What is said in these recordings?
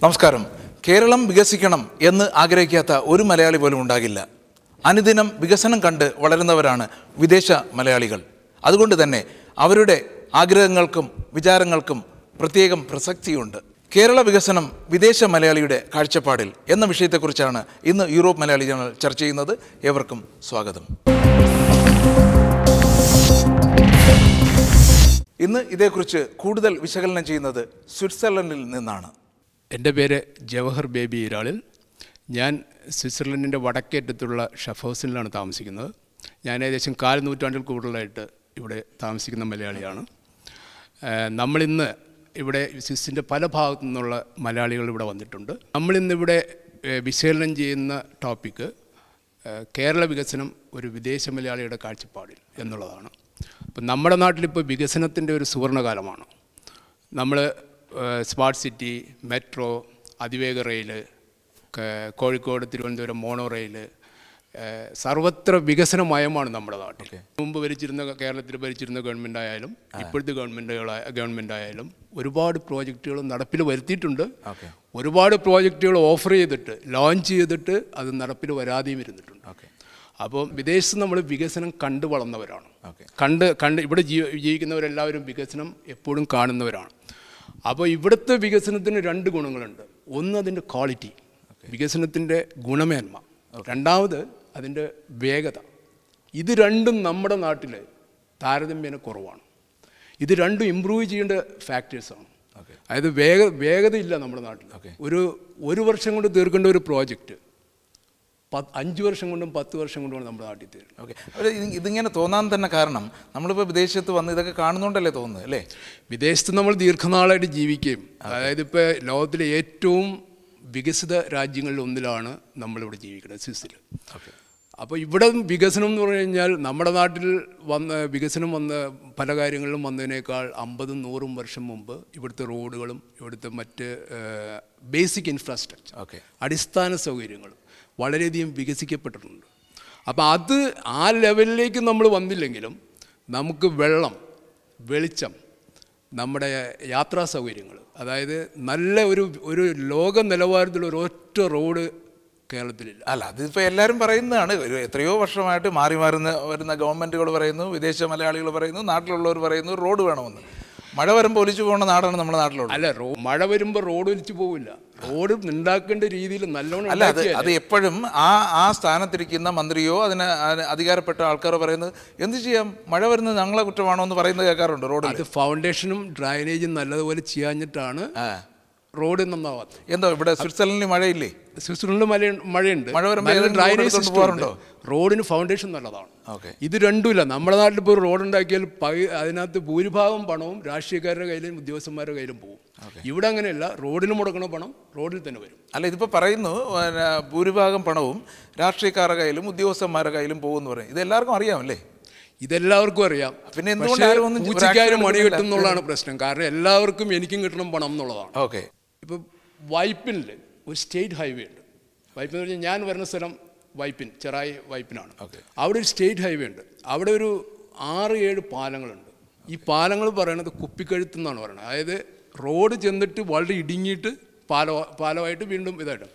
നമസ്കാരം. കേരളം വികസിക്കണം എന്ന് ആഗ്രഹിക്കാത്ത ഒരു മലയാളി പോലും ഉണ്ടാകില്ല. അനുദിനം വികസനം കണ്ട് വളരുന്നവരാണ് വിദേശ മലയാളികൾ. അതുകൊണ്ട് തന്നെ അവരുടെ ആഗ്രഹങ്ങൾക്കും വിചാരങ്ങൾക്കും പ്രത്യേകം പ്രസക്തിയുണ്ട്. കേരള വികസനം വിദേശ മലയാളിയുടെ കാഴ്ചപ്പാടിൽ എന്ന വിഷയത്തെക്കുറിച്ചാണ് ഇന്ന് യൂറോപ്പ് മലയാളി ചാനൽ ചർച്ച ചെയ്യുന്നത്. ഏവർക്കും സ്വാഗതം. ഇന്ന് ഇതേക്കുറിച്ച് കൂടുതൽ വിശകലനം ചെയ്യുന്നത് സ്വിറ്റ്സർലൻഡിൽ നിന്നാണ്. എൻ്റെ പേര് ജവഹർ ബേബി ഈരാളിൽ. ഞാൻ സ്വിറ്റ്സർലൻഡിൻ്റെ വടക്കേറ്റത്തുള്ള ഷഫ്ഹൗസിലാണ് താമസിക്കുന്നത്. ഞാൻ ഏകദേശം 4 നൂറ്റാണ്ടിൽ കൂടുതലായിട്ട് ഇവിടെ താമസിക്കുന്ന മലയാളിയാണ്. നമ്മളിന്ന് ഇവിടെ സ്വിസ്സിൻ്റെ പല ഭാഗത്തു നിന്നുള്ള മലയാളികൾ ഇവിടെ വന്നിട്ടുണ്ട്. നമ്മളിന്നിവിടെ വിശകലനം ചെയ്യുന്ന ടോപ്പിക്ക് കേരള വികസനം ഒരു വിദേശ മലയാളിയുടെ കാഴ്ചപ്പാടിൽ എന്നുള്ളതാണ്. അപ്പം നമ്മുടെ നാട്ടിലിപ്പോൾ വികസനത്തിൻ്റെ ഒരു സുവർണകാലമാണ്. നമ്മൾ സ്മാർട്ട് സിറ്റി, മെട്രോ, അതിവേഗ rail, Kozhikode Thiruvananthapuram mono rail, സർവത്ര വികസനമയമാണ് നമ്മുടെ നാട്ടിൽ. മുമ്പ് കേരളത്തിൽ ഭരിച്ചിരുന്ന ഗവൺമെൻറ് ആയാലും ഇപ്പോഴത്തെ ഗവൺമെൻറ് ആയാലും ഒരുപാട് പ്രോജക്റ്റുകൾ നടപ്പിൽ വരുത്തിയിട്ടുണ്ട്. ഒരുപാട് പ്രോജക്റ്റുകൾ ഓഫർ ചെയ്തിട്ട് ലോഞ്ച് ചെയ്തിട്ട് അത് നടപ്പിൽ വരാതെയും ഇരുന്നിട്ടുണ്ട്. അപ്പോൾ വിദേശത്ത് നമ്മൾ വികസനം കണ്ടു വളർന്നവരാണ്. ഇവിടെ ജീവിക്കുന്നവരെല്ലാവരും വികസനം എപ്പോഴും കാണുന്നവരാണ്. അപ്പോൾ ഇവിടുത്തെ വികസനത്തിന് 2 ഗുണങ്ങളുണ്ട്. ഒന്ന് അതിൻ്റെ ക്വാളിറ്റി, വികസനത്തിൻ്റെ ഗുണമേന്മ. രണ്ടാമത് അതിൻ്റെ വേഗത. ഇത് രണ്ടും നമ്മുടെ നാട്ടിൽ താരതമ്യേന കുറവാണ്. ഇത് രണ്ടും ഇമ്പ്രൂവ് ചെയ്യേണ്ട ഫാക്ടേഴ്സാണ്. അതായത് വേഗതയില്ല നമ്മുടെ നാട്ടിൽ. ഒരു വർഷം കൊണ്ട് തീർക്കേണ്ട ഒരു പ്രോജക്റ്റ് 5 വർഷം കൊണ്ടും 10 വർഷം കൊണ്ടുമാണ് നമ്മുടെ നാട്ടിൽ തീരുന്നത്. ഇതിങ്ങനെ തോന്നാൻ തന്നെ കാരണം നമ്മളിപ്പോൾ വിദേശത്ത് വന്ന് ഇതൊക്കെ കാണുന്നുണ്ടല്ലേ തോന്നുന്നത് അല്ലേ? വിദേശത്ത് നമ്മൾ ദീർഘനാളായിട്ട് ജീവിക്കുകയും, അതായത് ഇപ്പോൾ ലോകത്തിലെ ഏറ്റവും വികസിത രാജ്യങ്ങളിൽ ഒന്നിലാണ് നമ്മളിവിടെ ജീവിക്കുന്നത്, സ്വിസ്സിൽ. അപ്പോൾ ഇവിടെ വികസനം എന്ന് പറഞ്ഞു കഴിഞ്ഞാൽ നമ്മുടെ നാട്ടിൽ വികസനം പല കാര്യങ്ങളിലും വന്നതിനേക്കാൾ 50-100 വർഷം മുമ്പ് ഇവിടുത്തെ റോഡുകളും ഇവിടുത്തെ മറ്റ് ബേസിക് ഇൻഫ്രാസ്ട്രക്ചർ, അടിസ്ഥാന സൗകര്യങ്ങളും വളരെയധികം വികസിക്കപ്പെട്ടിട്ടുണ്ട്. അപ്പോൾ ആ ലെവലിലേക്ക് നമ്മൾ വന്നില്ലെങ്കിലും നമുക്ക് വെള്ളം, വെളിച്ചം, നമ്മുടെ യാത്രാ സൗകര്യങ്ങൾ, അതായത് നല്ല ഒരു ലോക നിലവാരത്തിലുള്ള ഒരൊറ്റ റോഡ് കേരളത്തിലില്ല. അല്ല, അതിപ്പോൾ എല്ലാവരും പറയുന്നതാണ്. എത്രയോ വർഷമായിട്ട് വരുന്ന ഗവൺമെൻറ്റുകൾ പറയുന്നു, വിദേശ മലയാളികൾ പറയുന്നു, നാട്ടിലുള്ളവർ പറയുന്നു റോഡ് വേണമെന്ന്. മഴ വരുമ്പോൾ ഒലിച്ചു പോകുന്ന നാടാണ് നമ്മുടെ നാട്ടിലുള്ളത്. അല്ല, മഴ വരുമ്പോൾ റോഡ് ഒലിച്ചു പോവില്ല. റോഡ് ഉണ്ടാക്കേണ്ട രീതിയിൽ നല്ലോണം. അല്ല, അത് എപ്പോഴും ആ സ്ഥാനത്തിരിക്കുന്ന മന്ത്രിയോ അതിന് അധികാരപ്പെട്ട ആൾക്കാരോ പറയുന്നത് എന്ത് ചെയ്യാം, മഴ വരുന്നത് ഞങ്ങളെ കുറ്റമാണോ എന്ന് പറയുന്നത് കേൾക്കാറുണ്ട്. റോഡ് അത് ഫൗണ്ടേഷനും ഡ്രൈനേജും നല്ലതുപോലെ ചെയ്യാഞ്ഞിട്ടാണ് റോഡ് നന്നാവാത്തത്. എന്തോ ഇവിടെ സ്വിറ്റ്സർലൻഡിൽ മഴയില്ലേ? സ്വിറ്റ്സർലൻഡിൽ മഴയുണ്ട്. മഴ വരുമ്പോൾ ഡ്രൈനേജ് പോകാറുണ്ടോ? റോഡിന് ഫൗണ്ടേഷൻ നല്ലതാണ്. ഇത് രണ്ടുമില്ല. നമ്മുടെ നാട്ടിൽ ഇപ്പോൾ റോഡ് ഉണ്ടാക്കിയാൽ അതിനകത്ത് ഭൂരിഭാഗം പണവും രാഷ്ട്രീയക്കാരുടെ കയ്യിലും ഉദ്യോഗസ്ഥന്മാരുടെ കയ്യിലും പോകും. ഇവിടെ അങ്ങനെയല്ല. റോഡിന് മുടക്കണ പണം റോഡിൽ തന്നെ വരും. അല്ല, ഇതിപ്പോൾ പറയുന്നു ഭൂരിഭാഗം പണവും രാഷ്ട്രീയക്കാരുടെ കയ്യിലും ഉദ്യോഗസ്ഥന്മാരുടെ കയ്യിലും പോകുമെന്ന് പറയും. ഇത് എല്ലാവർക്കും അറിയാമല്ലേ? ഇതെല്ലാവർക്കും അറിയാം. പിന്നെ എന്തുകൊണ്ടാണ് പൂച്ചക്കാരും മണി കിട്ടും എന്നുള്ളതാണ് പ്രശ്നം. കാരണം എല്ലാവർക്കും എനിക്കും കിട്ടണം പണം എന്നുള്ളതാണ്. ഇപ്പം വൈപ്പിനിൽ ഒരു സ്റ്റേറ്റ് ഹൈവേ ഉണ്ട്. വൈപ്പിൻ എന്ന് പറഞ്ഞാൽ ഞാൻ വരുന്ന സ്ഥലം ചെറായി വൈപ്പിനാണ്. അവിടെ ഒരു സ്റ്റേറ്റ് ഹൈവേ ഉണ്ട്. അവിടെ ഒരു 6-7 പാലങ്ങളുണ്ട്. ഈ പാലങ്ങൾ പറയണത് കുപ്പിക്കഴുത്ത് എന്നാണ് പറയുന്നത്. അതായത് റോഡ് ചെന്നിട്ട് വളരെ ഇടുങ്ങിയിട്ട് പാലമായിട്ട് വീണ്ടും ഇതായിട്ട്.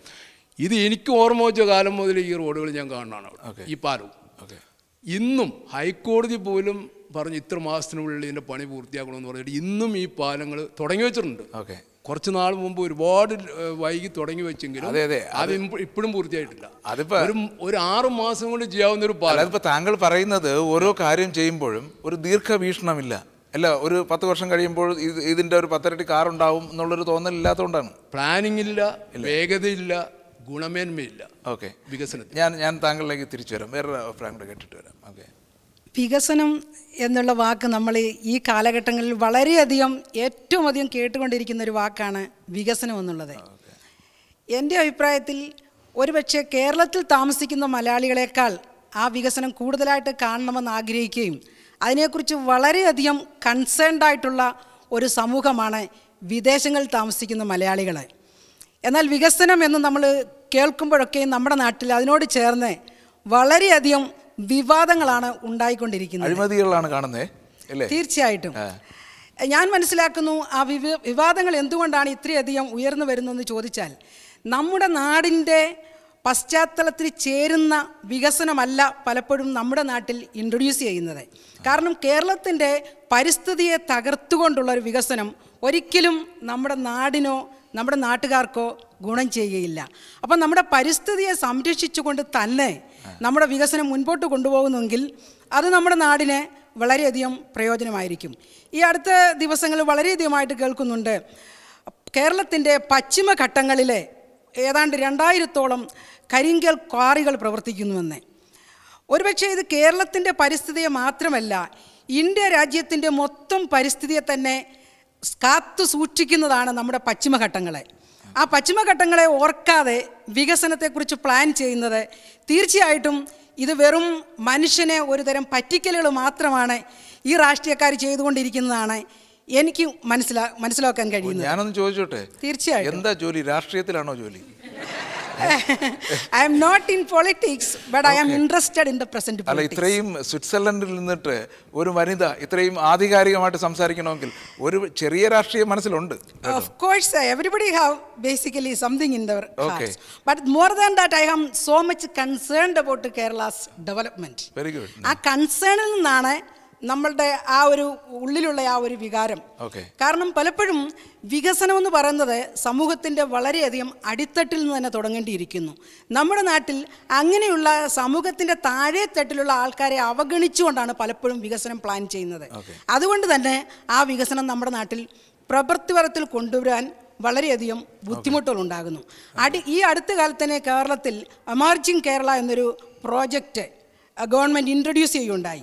ഇത് എനിക്ക് ഓർമ്മ വെച്ച കാലം മുതൽ ഈ റോഡുകൾ ഞാൻ കാണുന്നതാണ് അവിടെ. ഈ പാലവും ഇന്നും ഹൈക്കോടതി പോലും പറഞ്ഞ് ഇത്ര മാസത്തിനുള്ളിൽ ഇതിൻ്റെ പണി പൂർത്തിയാക്കണമെന്ന് പറഞ്ഞിട്ട് ഇന്നും ഈ പാലങ്ങൾ തുടങ്ങി വെച്ചിട്ടുണ്ട്. കുറച്ച് നാൾ മുമ്പ് ഒരുപാട് വൈകി തുടങ്ങി വെച്ചെങ്കിലും അത് ഇപ്പോഴും പൂർത്തിയായിട്ടില്ല. ഒരു 6 മാസം കൊണ്ട് ചെയ്യാവുന്ന ഒരു പാലം. അതിപ്പോൾ താങ്കൾ പറയുന്നത് ഓരോ കാര്യം ചെയ്യുമ്പോഴും ഒരു ദീർഘവീക്ഷണമില്ല. അല്ല, ഒരു 10 വർഷം കഴിയുമ്പോൾ ഇതിൻ്റെ ഒരു 10 ഇരട്ടി കാറുണ്ടാവും എന്നുള്ളൊരു തോന്നലില്ലാത്തതുകൊണ്ടാണ്. പ്ലാനിങ് ഇല്ല, വേഗതയില്ല, ഗുണമേന്മയില്ല വികസനത്തിൽ. ഞാൻ താങ്കളിലേക്ക് തിരിച്ചു വരാം. വേറൊരു അഭിപ്രായം കൂടെ കേട്ടിട്ട് വരാം. വികസനം എന്നുള്ള വാക്ക് നമ്മൾ ഈ കാലഘട്ടങ്ങളിൽ വളരെയധികം ഏറ്റവും അധികം കേട്ടുകൊണ്ടിരിക്കുന്ന ഒരു വാക്കാണ് വികസനം എന്നുള്ളത്. എൻ്റെ അഭിപ്രായത്തിൽ ഒരുപക്ഷെ കേരളത്തിൽ താമസിക്കുന്ന മലയാളികളെക്കാൾ ആ വികസനം കൂടുതലായിട്ട് കാണണമെന്ന് ആഗ്രഹിക്കുകയും അതിനെക്കുറിച്ച് വളരെയധികം കൺസേൺഡ് ആയിട്ടുള്ള ഒരു സമൂഹമാണ് വിദേശങ്ങളിൽ താമസിക്കുന്ന മലയാളികൾ. എന്നാൽ വികസനം എന്ന് നമ്മൾ കേൾക്കുമ്പോഴൊക്കെ നമ്മുടെ നാട്ടിൽ അതിനോട് ചേർന്ന് വളരെയധികം വിവാദങ്ങളാണ് ഉണ്ടായിക്കൊണ്ടിരിക്കുന്നത്. അഴിമതികളാണ് കാണുന്നത്. തീർച്ചയായിട്ടും ഞാൻ മനസ്സിലാക്കുന്നു ആ വിവാദങ്ങൾ എന്തുകൊണ്ടാണ് ഇത്രയധികം ഉയർന്നു വരുന്നതെന്ന് ചോദിച്ചാൽ നമ്മുടെ നാടിൻ്റെ പശ്ചാത്തലത്തിൽ ചേരുന്ന വികസനമല്ല പലപ്പോഴും നമ്മുടെ നാട്ടിൽ ഇൻട്രൊഡ്യൂസ് ചെയ്യുന്നത്. കാരണം കേരളത്തിൻ്റെ പരിസ്ഥിതിയെ തകർത്തുകൊണ്ടുള്ളൊരു വികസനം ഒരിക്കലും നമ്മുടെ നാടിനോ നമ്മുടെ നാട്ടുകാർക്കോ ഗുണം ചെയ്യുകയില്ല. അപ്പം നമ്മുടെ പരിസ്ഥിതിയെ സംരക്ഷിച്ചുകൊണ്ട് തന്നെ നമ്മുടെ വികസനം മുൻപോട്ട് കൊണ്ടുപോകുന്നെങ്കിൽ അത് നമ്മുടെ നാടിന് വളരെയധികം പ്രയോജനമായിരിക്കും. ഈ അടുത്ത ദിവസങ്ങളിൽ വളരെയധികമായിട്ട് കേൾക്കുന്നുണ്ട് കേരളത്തിൻ്റെ പശ്ചിമഘട്ടങ്ങളിലെ ഏതാണ്ട് 2000-ഓളം കരിങ്കൽ ക്വാറികൾ പ്രവർത്തിക്കുന്നുവെന്ന്. ഒരുപക്ഷെ ഇത് കേരളത്തിൻ്റെ പരിസ്ഥിതിയെ മാത്രമല്ല ഇന്ത്യ രാജ്യത്തിൻ്റെ മൊത്തം പരിസ്ഥിതിയെ തന്നെ കാത്തു സൂക്ഷിക്കുന്നതാണ് നമ്മുടെ പശ്ചിമഘട്ടങ്ങളെ. ആ പശ്ചിമഘട്ടങ്ങളെ ഓർക്കാതെ വികസനത്തെക്കുറിച്ച് പ്ലാൻ ചെയ്യുന്നത് തീർച്ചയായിട്ടും ഇത് വെറും മനുഷ്യനെ ഒരുതരം പറ്റിക്കലുകൾ മാത്രമാണ് ഈ രാഷ്ട്രീയക്കാർ ചെയ്തുകൊണ്ടിരിക്കുന്നതാണ് എനിക്ക് മനസ്സിലാക്കാൻ കഴിയുന്നത്. ഞാനൊന്ന് ചോദിച്ചോട്ടെ, തീർച്ചയായും എന്താ ജോലി? രാഷ്ട്രീയത്തിലാണോ ജോലി? I am not in politics, but I am interested in the present politics. അല്ല, ഇത്രയും സ്വിറ്റ്സർലൻഡിൽ നിന്നിട്ട് ഒരു വനിത ഇത്രയും ആധികാരികമായിട്ട് സംസാരിക്കണമെങ്കിൽ ഒരു ചെറിയ രാഷ്ട്രീയ മനസ്സിലുണ്ട്. Of course, everybody have basically something in their hearts. But more than that, I am so much concerned about Kerala's development. Very good. ആ കൺസേണിൽ നിന്നാണ് നമ്മളുടെ ആ ഒരു ഉള്ളിലുള്ള ആ ഒരു വികാരം. കാരണം പലപ്പോഴും വികസനം എന്ന് പറയുന്നത് സമൂഹത്തിൻ്റെ വളരെയധികം അടിത്തട്ടിൽ നിന്ന് തന്നെ തുടങ്ങേണ്ടിയിരിക്കുന്നു. നമ്മുടെ നാട്ടിൽ അങ്ങനെയുള്ള സമൂഹത്തിൻ്റെ താഴെത്തട്ടിലുള്ള ആൾക്കാരെ അവഗണിച്ചുകൊണ്ടാണ് പലപ്പോഴും വികസനം പ്ലാൻ ചെയ്യുന്നത്. അതുകൊണ്ട് തന്നെ ആ വികസനം നമ്മുടെ നാട്ടിൽ പ്രവൃത്തിപരത്തിൽ കൊണ്ടുവരാൻ വളരെയധികം ബുദ്ധിമുട്ടുകളുണ്ടാകുന്നു. ഈ അടുത്ത കാലത്ത് തന്നെ കേരളത്തിൽ എമർജിംഗ് കേരള എന്നൊരു പ്രോജക്റ്റ് ഗവൺമെൻറ് ഇൻട്രൊഡ്യൂസ് ചെയ്യുകയുണ്ടായി.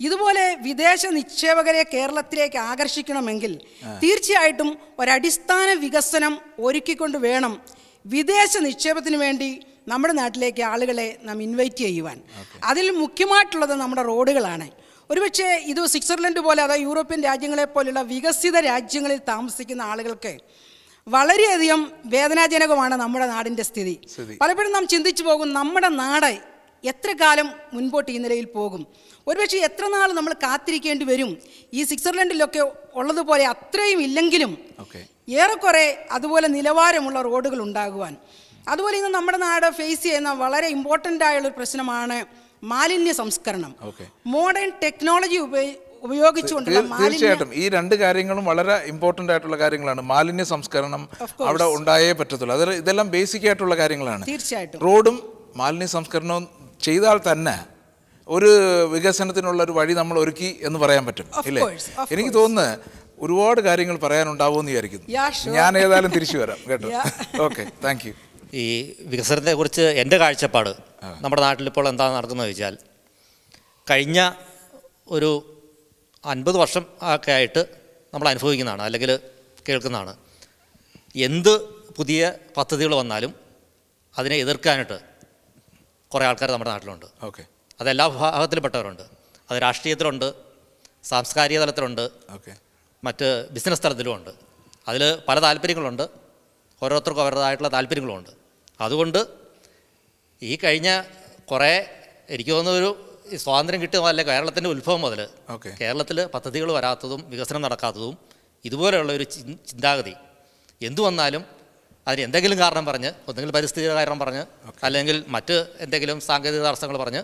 ഇതുപോലെ വിദേശ നിക്ഷേപകരെ കേരളത്തിലേക്ക് ആകർഷിക്കണമെങ്കിൽ തീർച്ചയായിട്ടും ഒരടിസ്ഥാന വികസനം ഒരുക്കിക്കൊണ്ട് വേണം വിദേശ നിക്ഷേപത്തിന് വേണ്ടി നമ്മുടെ നാട്ടിലേക്ക് ആളുകളെ നാം ഇൻവൈറ്റ് ചെയ്യുവാൻ. അതിൽ മുഖ്യമായിട്ടുള്ളത് നമ്മുടെ റോഡുകളാണ്. ഒരുപക്ഷെ ഇത് സ്വിറ്റ്സർലൻഡ് പോലെ അതായത് യൂറോപ്യൻ രാജ്യങ്ങളെ പോലുള്ള വികസിത രാജ്യങ്ങളിൽ താമസിക്കുന്ന ആളുകൾക്ക് വളരെയധികം വേദനാജനകമാണ് നമ്മുടെ നാടിൻ്റെ സ്ഥിതി. പലപ്പോഴും നാം ചിന്തിച്ചു പോകും നമ്മുടെ നാട് എത്ര കാലം മുൻപോട്ട് ഈ നിലയിൽ പോകും, ഒരുപക്ഷെ എത്ര നാൾ നമ്മൾ കാത്തിരിക്കേണ്ടി വരും. ഈ സ്വിറ്റ്സർലൻഡിലൊക്കെ ഉള്ളതുപോലെ അത്രയും ഇല്ലെങ്കിലും ഏറെക്കുറെ അതുപോലെ നിലവാരമുള്ള റോഡുകൾ ഉണ്ടാകുവാൻ. അതുപോലെ ഇന്ന് നമ്മുടെ നാട് ഫേസ് ചെയ്യുന്ന വളരെ ഇമ്പോർട്ടൻ്റ് ആയുള്ളൊരു പ്രശ്നമാണ് മാലിന്യ സംസ്കരണം. മോഡേൺ ടെക്നോളജി ഉപയോഗിച്ചുകൊണ്ടുള്ള തീർച്ചയായിട്ടും ഈ രണ്ട് കാര്യങ്ങളും വളരെ ഇമ്പോർട്ടൻ്റ് ആയിട്ടുള്ള കാര്യങ്ങളാണ്. മാലിന്യ സംസ്കരണം അവിടെ ഉണ്ടായേ പറ്റത്തുള്ളൂ. അത് ഇതെല്ലാം ബേസിക് ആയിട്ടുള്ള കാര്യങ്ങളാണ്. തീർച്ചയായിട്ടും റോഡും മാലിന്യ സംസ്കരണവും ചെയ്താൽ തന്നെ ഒരു വികസനത്തിനുള്ള ഒരു വഴി നമ്മൾ ഒരുക്കി എന്ന് പറയാൻ പറ്റും, ഇല്ലേ? എനിക്ക് തോന്നുന്നു ഒരുപാട് കാര്യങ്ങൾ പറയാനുണ്ടാവുമെന്ന് വിചാരിക്കുന്നു. ഞാൻ ഏതായാലും തിരിച്ചു വരാം കേട്ടോ. Okay, thank you. ഈ വികസനത്തെക്കുറിച്ച് എൻ്റെ കാഴ്ചപ്പാട് നമ്മുടെ നാട്ടിലിപ്പോൾ എന്താണ് നടക്കുന്നത് ചോദിച്ചാൽ, കഴിഞ്ഞ ഒരു 50 വർഷം ഒക്കെ ആയിട്ട് നമ്മൾ അനുഭവിക്കുന്നതാണ് അല്ലെങ്കിൽ കേൾക്കുന്നതാണ്. എന്ത് പുതിയ പദ്ധതികൾ വന്നാലും അതിനെ എതിർക്കാനായിട്ട് കുറേ ആൾക്കാർ നമ്മുടെ നാട്ടിലുണ്ട്. അതെല്ലാ വിഭാഗത്തിൽപ്പെട്ടവരുണ്ട്. അത് രാഷ്ട്രീയത്തിലുണ്ട്, സാംസ്കാരിക തലത്തിലുണ്ട്, മറ്റ് ബിസിനസ് തലത്തിലുമുണ്ട്. അതിൽ പല താല്പര്യങ്ങളുണ്ട്, ഓരോരുത്തർക്കും അവരുടേതായിട്ടുള്ള താല്പര്യങ്ങളുമുണ്ട്. അതുകൊണ്ട് ഈ കഴിഞ്ഞ കുറേ എനിക്ക് തോന്നുന്നൊരു സ്വാതന്ത്ര്യം കിട്ടിയതല്ല കേരളത്തിൻ്റെ ഉത്ഭവം മുതൽ കേരളത്തിൽ പദ്ധതികൾ വരാത്തതും വികസനം നടക്കാത്തതും ഇതുപോലെയുള്ള ഒരു ചിന്താഗതി എന്തു വന്നാലും അതിന് എന്തെങ്കിലും കാരണം പറഞ്ഞ്, ഒന്നെങ്കിൽ പരിസ്ഥിതി കാരണം പറഞ്ഞ്, അല്ലെങ്കിൽ മറ്റ് എന്തെങ്കിലും സാങ്കേതിക തടസ്സങ്ങൾ പറഞ്ഞ്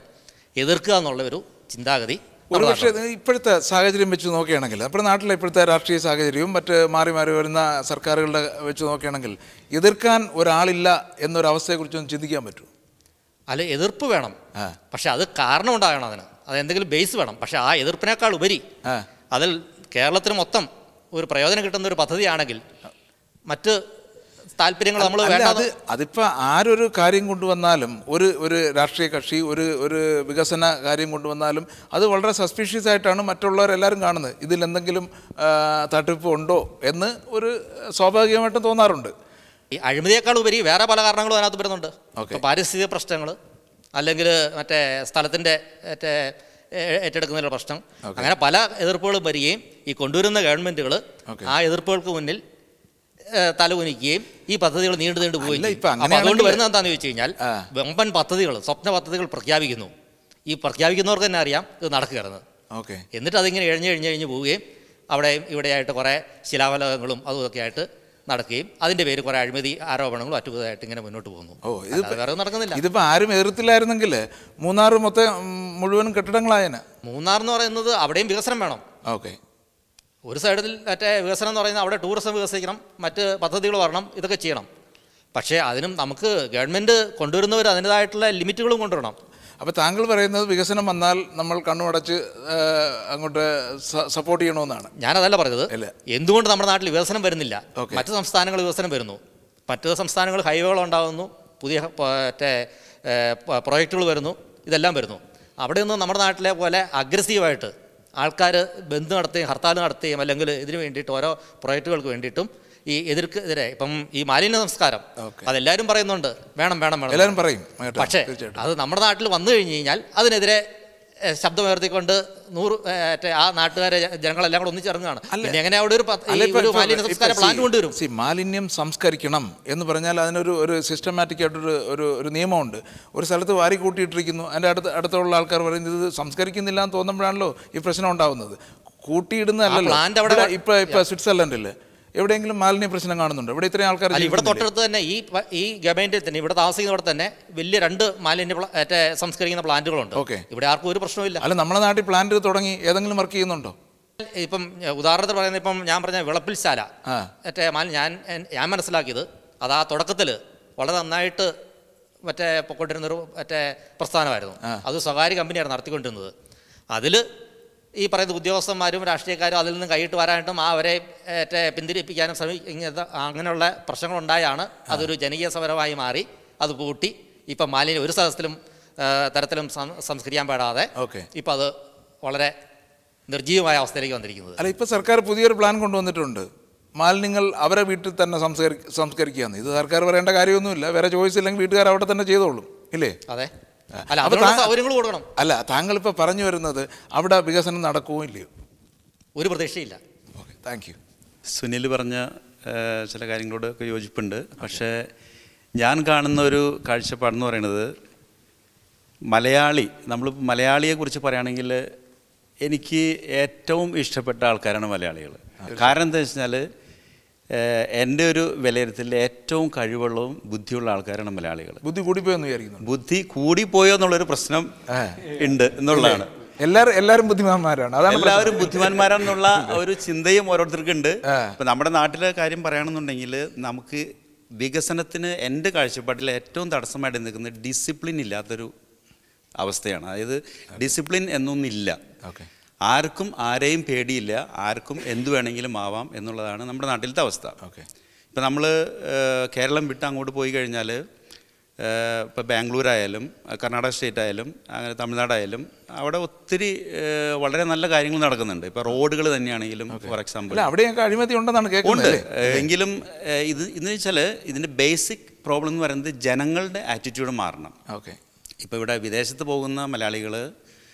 എതിർക്കുക എന്നുള്ള ഒരു ചിന്താഗതി. ഒരുപക്ഷെ ഇപ്പോഴത്തെ സാഹചര്യം വെച്ച് നോക്കുകയാണെങ്കിൽ, നമ്മുടെ നാട്ടിലെ ഇപ്പോഴത്തെ രാഷ്ട്രീയ സാഹചര്യവും മറ്റ് മാറി മാറി വരുന്ന സർക്കാരുകളുടെ വെച്ച് നോക്കുകയാണെങ്കിൽ എതിർക്കാൻ ഒരാളില്ല എന്നൊരവസ്ഥയെക്കുറിച്ചൊന്നും ചിന്തിക്കാൻ പറ്റുമോ? അല്ല, എതിർപ്പ് വേണം, പക്ഷെ അത് കാരണം ഉണ്ടാകണം. അത് എന്തെങ്കിലും ബേസ് വേണം. പക്ഷെ ആ എതിർപ്പിനേക്കാൾ ഉപരി അതിൽ കേരളത്തിന് മൊത്തം ഒരു പ്രയോജനം കിട്ടുന്ന ഒരു പദ്ധതിയാണെങ്കിൽ മറ്റ് താല്പര്യങ്ങൾ നമ്മൾ വേണ്ടത്. അതിപ്പോൾ ആരൊരു കാര്യം കൊണ്ടുവന്നാലും, ഒരു രാഷ്ട്രീയ കക്ഷി ഒരു വികസന കാര്യം കൊണ്ടുവന്നാലും അത് വളരെ സസ്പീഷ്യസ് ആയിട്ടാണ് മറ്റുള്ളവരെല്ലാവരും കാണുന്നത്. ഇതിലെന്തെങ്കിലും തട്ടിപ്പ് ഉണ്ടോ എന്ന് ഒരു സ്വാഭാവികമായിട്ടും തോന്നാറുണ്ട്. ഈ അഴിമതിയേക്കാൾ ഉപരി വേറെ പല കാരണങ്ങളും അതിനകത്ത് വരുന്നുണ്ട്. പാരിസ്ഥിതിക പ്രശ്നങ്ങൾ, അല്ലെങ്കിൽ മറ്റേ സ്ഥലത്തിൻ്റെ ഏറ്റെടുക്കുന്നതിനുള്ള പ്രശ്നം, അങ്ങനെ പല എതിർപ്പുകളും വരികയും ഈ കൊണ്ടുവരുന്ന ഗവൺമെൻറ്റുകൾ ആ എതിർപ്പുകൾക്ക് മുന്നിൽ തലകുനിക്കുകയും ഈ പദ്ധതികൾ നീണ്ടു പോവുകയും ചെയ്യും. അപ്പം അതുകൊണ്ട് വരുന്നത് എന്താണെന്ന് ചോദിച്ചു കഴിഞ്ഞാൽ, വമ്പൻ പദ്ധതികൾ, സ്വപ്ന പദ്ധതികൾ പ്രഖ്യാപിക്കുന്നു. ഈ പ്രഖ്യാപിക്കുന്നവർക്ക് തന്നെ അറിയാം ഇത് നടക്കുകയാണെന്ന്. എന്നിട്ട് അതിങ്ങനെ എഴിഞ്ഞ് പോവുകയും അവിടെയും ഇവിടെയായിട്ട് കുറേ ശിലാഫലകങ്ങളും അതുമൊക്കെ ആയിട്ട് നടക്കുകയും അതിൻ്റെ പേര് കുറേ അഴിമതി ആരോപണങ്ങളും അറ്റുപതായിട്ട് ഇങ്ങനെ മുന്നോട്ട് പോകുന്നു. വേറെ നടക്കുന്നില്ല. ഇതിപ്പോൾ ആരും എതിർത്തില്ലായിരുന്നെങ്കിൽ മൂന്നാർ മുഴുവനും കെട്ടിടങ്ങളായന. മൂന്നാർ എന്ന് പറയുന്നത് അവിടെയും വികസനം വേണം. ഓക്കെ, ഒരു സൈഡിൽ മറ്റേ വികസനം എന്ന് പറയുന്നത് അവിടെ ടൂറിസം വികസിക്കണം, മറ്റ് പദ്ധതികൾ വരണം, ഇതൊക്കെ ചെയ്യണം. പക്ഷേ അതിനും നമുക്ക് ഗവൺമെൻറ് കൊണ്ടുവരുന്നവർ അതിൻ്റേതായിട്ടുള്ള ലിമിറ്റുകളും കൊണ്ടുവരണം. അപ്പോൾ താങ്കൾ പറയുന്നത് വികസനം വന്നാൽ നമ്മൾ കണ്ണുമടച്ച് അങ്ങോട്ട് സപ്പോർട്ട് ചെയ്യണമെന്നാണ്. ഞാനതല്ല പറഞ്ഞത്. എന്തുകൊണ്ട് നമ്മുടെ നാട്ടിൽ വികസനം വരുന്നില്ല? മറ്റ് സംസ്ഥാനങ്ങൾ വികസനം വരുന്നു, മറ്റ് സംസ്ഥാനങ്ങൾ ഹൈവേകൾ ഉണ്ടാകുന്നു, പുതിയ മറ്റേ പ്രോജക്റ്റുകൾ വരുന്നു, ഇതെല്ലാം വരുന്നു. അവിടെയൊന്നും നമ്മുടെ നാട്ടിലെ പോലെ അഗ്രസീവായിട്ട് ആൾക്കാർ ബന്ദ് നടത്തുകയും ഹർത്താൽ നടത്തുകയും അല്ലെങ്കിൽ ഇതിനു വേണ്ടിയിട്ട് ഓരോ പ്രോജക്റ്റുകൾക്ക് വേണ്ടിയിട്ടും ഈ എതിരെ ഇപ്പം ഈ മാലിന്യ സംസ്കാരം അതെല്ലാവരും പറയുന്നുണ്ട്, വേണം വേണം വേണം എല്ലാവരും പറയും. പക്ഷേ അത് നമ്മുടെ നാട്ടിൽ വന്നു കഴിഞ്ഞ് കഴിഞ്ഞാൽ അതിനെതിരെ ശബ്ദമുയർത്തിക്കൊണ്ട് ആ നാട്ടുകാരെ ജനങ്ങളെല്ലാം കൂടെ ഒന്നിച്ചിറങ്ങുകയാണ്. പിന്നെ എങ്ങനെ അവിടെ ഒരു മാലിന്യ സംസ്കാര പ്ലാന്റ് കൊണ്ടുവരും? മാലിന്യം സംസ്കരിക്കണം എന്ന് പറഞ്ഞാൽ അതിനൊരു സിസ്റ്റമാറ്റിക് ആയിട്ടൊരു ഒരു നിയമമുണ്ട്. ഒരു സ്ഥലത്ത് വാരി കൂട്ടിയിട്ടിരിക്കുന്നു, അതിൻ്റെ അടുത്തുള്ള ആൾക്കാർ പറയുന്നത് ഇത് സംസ്കരിക്കുന്നില്ല എന്ന് തോന്നുമ്പോഴാണല്ലോ ഈ പ്രശ്നം ഉണ്ടാകുന്നത്. കൂട്ടിയിടുന്നതല്ലല്ലോ. ഇപ്പൊ സ്വിറ്റ്സർലൻഡിൽ എവിടെയെങ്കിലും മാലിന്യ പ്രശ്നം കാണുന്നുണ്ട്? ഇവിടെ ഇത്രയും ആൾക്കാർ ഇവിടെ തൊട്ടടുത്ത് തന്നെ ഈ ഗവൺമെന്റിൽ തന്നെ ഇവിടെ താമസിക്കുന്നവിടെ തന്നെ വലിയ 2 മാലിന്യ സംസ്കരിക്കുന്ന പ്ലാന്റുകളുണ്ട്. ഇവിടെ ആർക്കും ഒരു പ്രശ്നമില്ല. അല്ല, നമ്മുടെ നാട്ടിൽ പ്ലാന്റ് തുടങ്ങി ഏതെങ്കിലും വർക്ക് ചെയ്യുന്നുണ്ടോ? ഇപ്പം ഉദാഹരണത്തിന് പറയുന്നത് ഇപ്പം ഞാൻ പറഞ്ഞ വിളപ്പിൽശാല ഞാൻ മനസ്സിലാക്കിയത് അത് ആ തുടക്കത്തിൽ വളരെ നന്നായിട്ട് പൊക്കൊണ്ടിരുന്നൊരു പ്രസ്ഥാനമായിരുന്നു. അത് സ്വകാര്യ കമ്പനിയാണ് നടത്തിക്കൊണ്ടിരുന്നത്. അതിൽ ഈ പറയുന്ന ഉദ്യോഗസ്ഥന്മാരും രാഷ്ട്രീയക്കാരും അതിൽ നിന്ന് കൈയിട്ട് വരാനായിട്ടും അവരെ പിന്തിരിപ്പിക്കാനും ശ്രമിക്കുന്നത് അങ്ങനെയുള്ള പ്രശ്നങ്ങളുണ്ടായാണ് അതൊരു ജനകീയ സമരമായി മാറി. അത് പൂട്ടി ഇപ്പം മാലിന്യം ഒരു തരത്തിലും സംസ്കരിക്കാൻ പാടാതെ ഇപ്പം അത് വളരെ നിർജ്ജീവമായ അവസ്ഥയിലേക്ക് വന്നിരിക്കുന്നത്. അല്ല, ഇപ്പം സർക്കാർ പുതിയൊരു പ്ലാൻ കൊണ്ടുവന്നിട്ടുണ്ട്. മാലിന്യങ്ങൾ അവരെ വീട്ടിൽ തന്നെ സംസ്കരിക്കുകയാണ്. ഇത് സർക്കാർ പറയേണ്ട കാര്യമൊന്നുമില്ല. വേറെ ചോയ്സ് ഇല്ലെങ്കിൽ വീട്ടുകാർ അവിടെ തന്നെ ചെയ്തോളും, ഇല്ലേ? അതെ. സൗകര്യങ്ങൾ കൊടുക്കണം. അല്ല, താങ്കൾ ഇപ്പോൾ പറഞ്ഞു വരുന്നത് അവിടെ വികസനം നടക്കുമോ ഇല്ലയോ? ഒരു പ്രതീക്ഷയില്ല. Okay, thank you. സുനിൽ പറഞ്ഞ ചില കാര്യങ്ങളോടൊക്കെ യോജിപ്പുണ്ട്. പക്ഷേ ഞാൻ കാണുന്ന ഒരു കാഴ്ചപ്പാടെന്ന് പറയുന്നത് നമ്മളിപ്പോൾ മലയാളിയെക്കുറിച്ച് പറയുകയാണെങ്കിൽ എനിക്ക് ഏറ്റവും ഇഷ്ടപ്പെട്ട ആൾക്കാരാണ് മലയാളികൾ. കാരണം എന്താ വെച്ചാൽ എൻ്റെ ഒരു വിലയിരുത്തലിൽ ഏറ്റവും കഴിവുള്ളതും ബുദ്ധിയുള്ള ആൾക്കാരാണ് മലയാളികൾ. ബുദ്ധി കൂടിപ്പോയെന്ന് വിചാരിക്കുന്നു. ബുദ്ധി കൂടിപ്പോയോ എന്നുള്ളൊരു പ്രശ്നം ഉണ്ട് എന്നുള്ളതാണ്. എല്ലാവരും ബുദ്ധിമാന്മാരാണ്, എല്ലാവരും ബുദ്ധിമാന്മാരാണെന്നുള്ള ഒരു ചിന്തയും ഓരോരുത്തർക്കുണ്ട്. ഇപ്പം നമ്മുടെ നാട്ടിലെ കാര്യം പറയുകയാണെന്നുണ്ടെങ്കിൽ നമുക്ക് വികസനത്തിന് എൻ്റെ കാഴ്ചപ്പാട്ടിൽ ഏറ്റവും തടസ്സമായിട്ട് നിൽക്കുന്നത് ഡിസിപ്ലിൻ ഇല്ലാത്തൊരു അവസ്ഥയാണ്. അതായത് ഡിസിപ്ലിൻ എന്നൊന്നില്ല. ആർക്കും ആരെയും പേടിയില്ല, ആർക്കും എന്തു വേണമെങ്കിലും ആവാം എന്നുള്ളതാണ് നമ്മുടെ നാട്ടിലത്തെ അവസ്ഥ. ഇപ്പം നമ്മൾ കേരളം വിട്ട് അങ്ങോട്ട് പോയി കഴിഞ്ഞാൽ ഇപ്പോൾ ബാംഗ്ലൂരായാലും കർണാടക സ്റ്റേറ്റ് ആയാലും അങ്ങനെ തമിഴ്നാടായാലും അവിടെ ഒത്തിരി വളരെ നല്ല കാര്യങ്ങൾ നടക്കുന്നുണ്ട്. ഇപ്പോൾ റോഡുകൾ തന്നെയാണെങ്കിലും ഫോർ എക്സാമ്പിൾ അവിടെയൊക്കെ അഴിമതി ഉണ്ടെന്നാണ് കേൾക്കുന്നത്. എങ്കിലും ഇതെന്ന് വെച്ചാൽ ഇതിൻ്റെ ബേസിക് പ്രോബ്ലം എന്ന് പറയുന്നത് ജനങ്ങളുടെ ആറ്റിറ്റ്യൂഡ് മാറണം. ഇപ്പോൾ ഇവിടെ വിദേശത്ത് പോകുന്ന മലയാളികൾ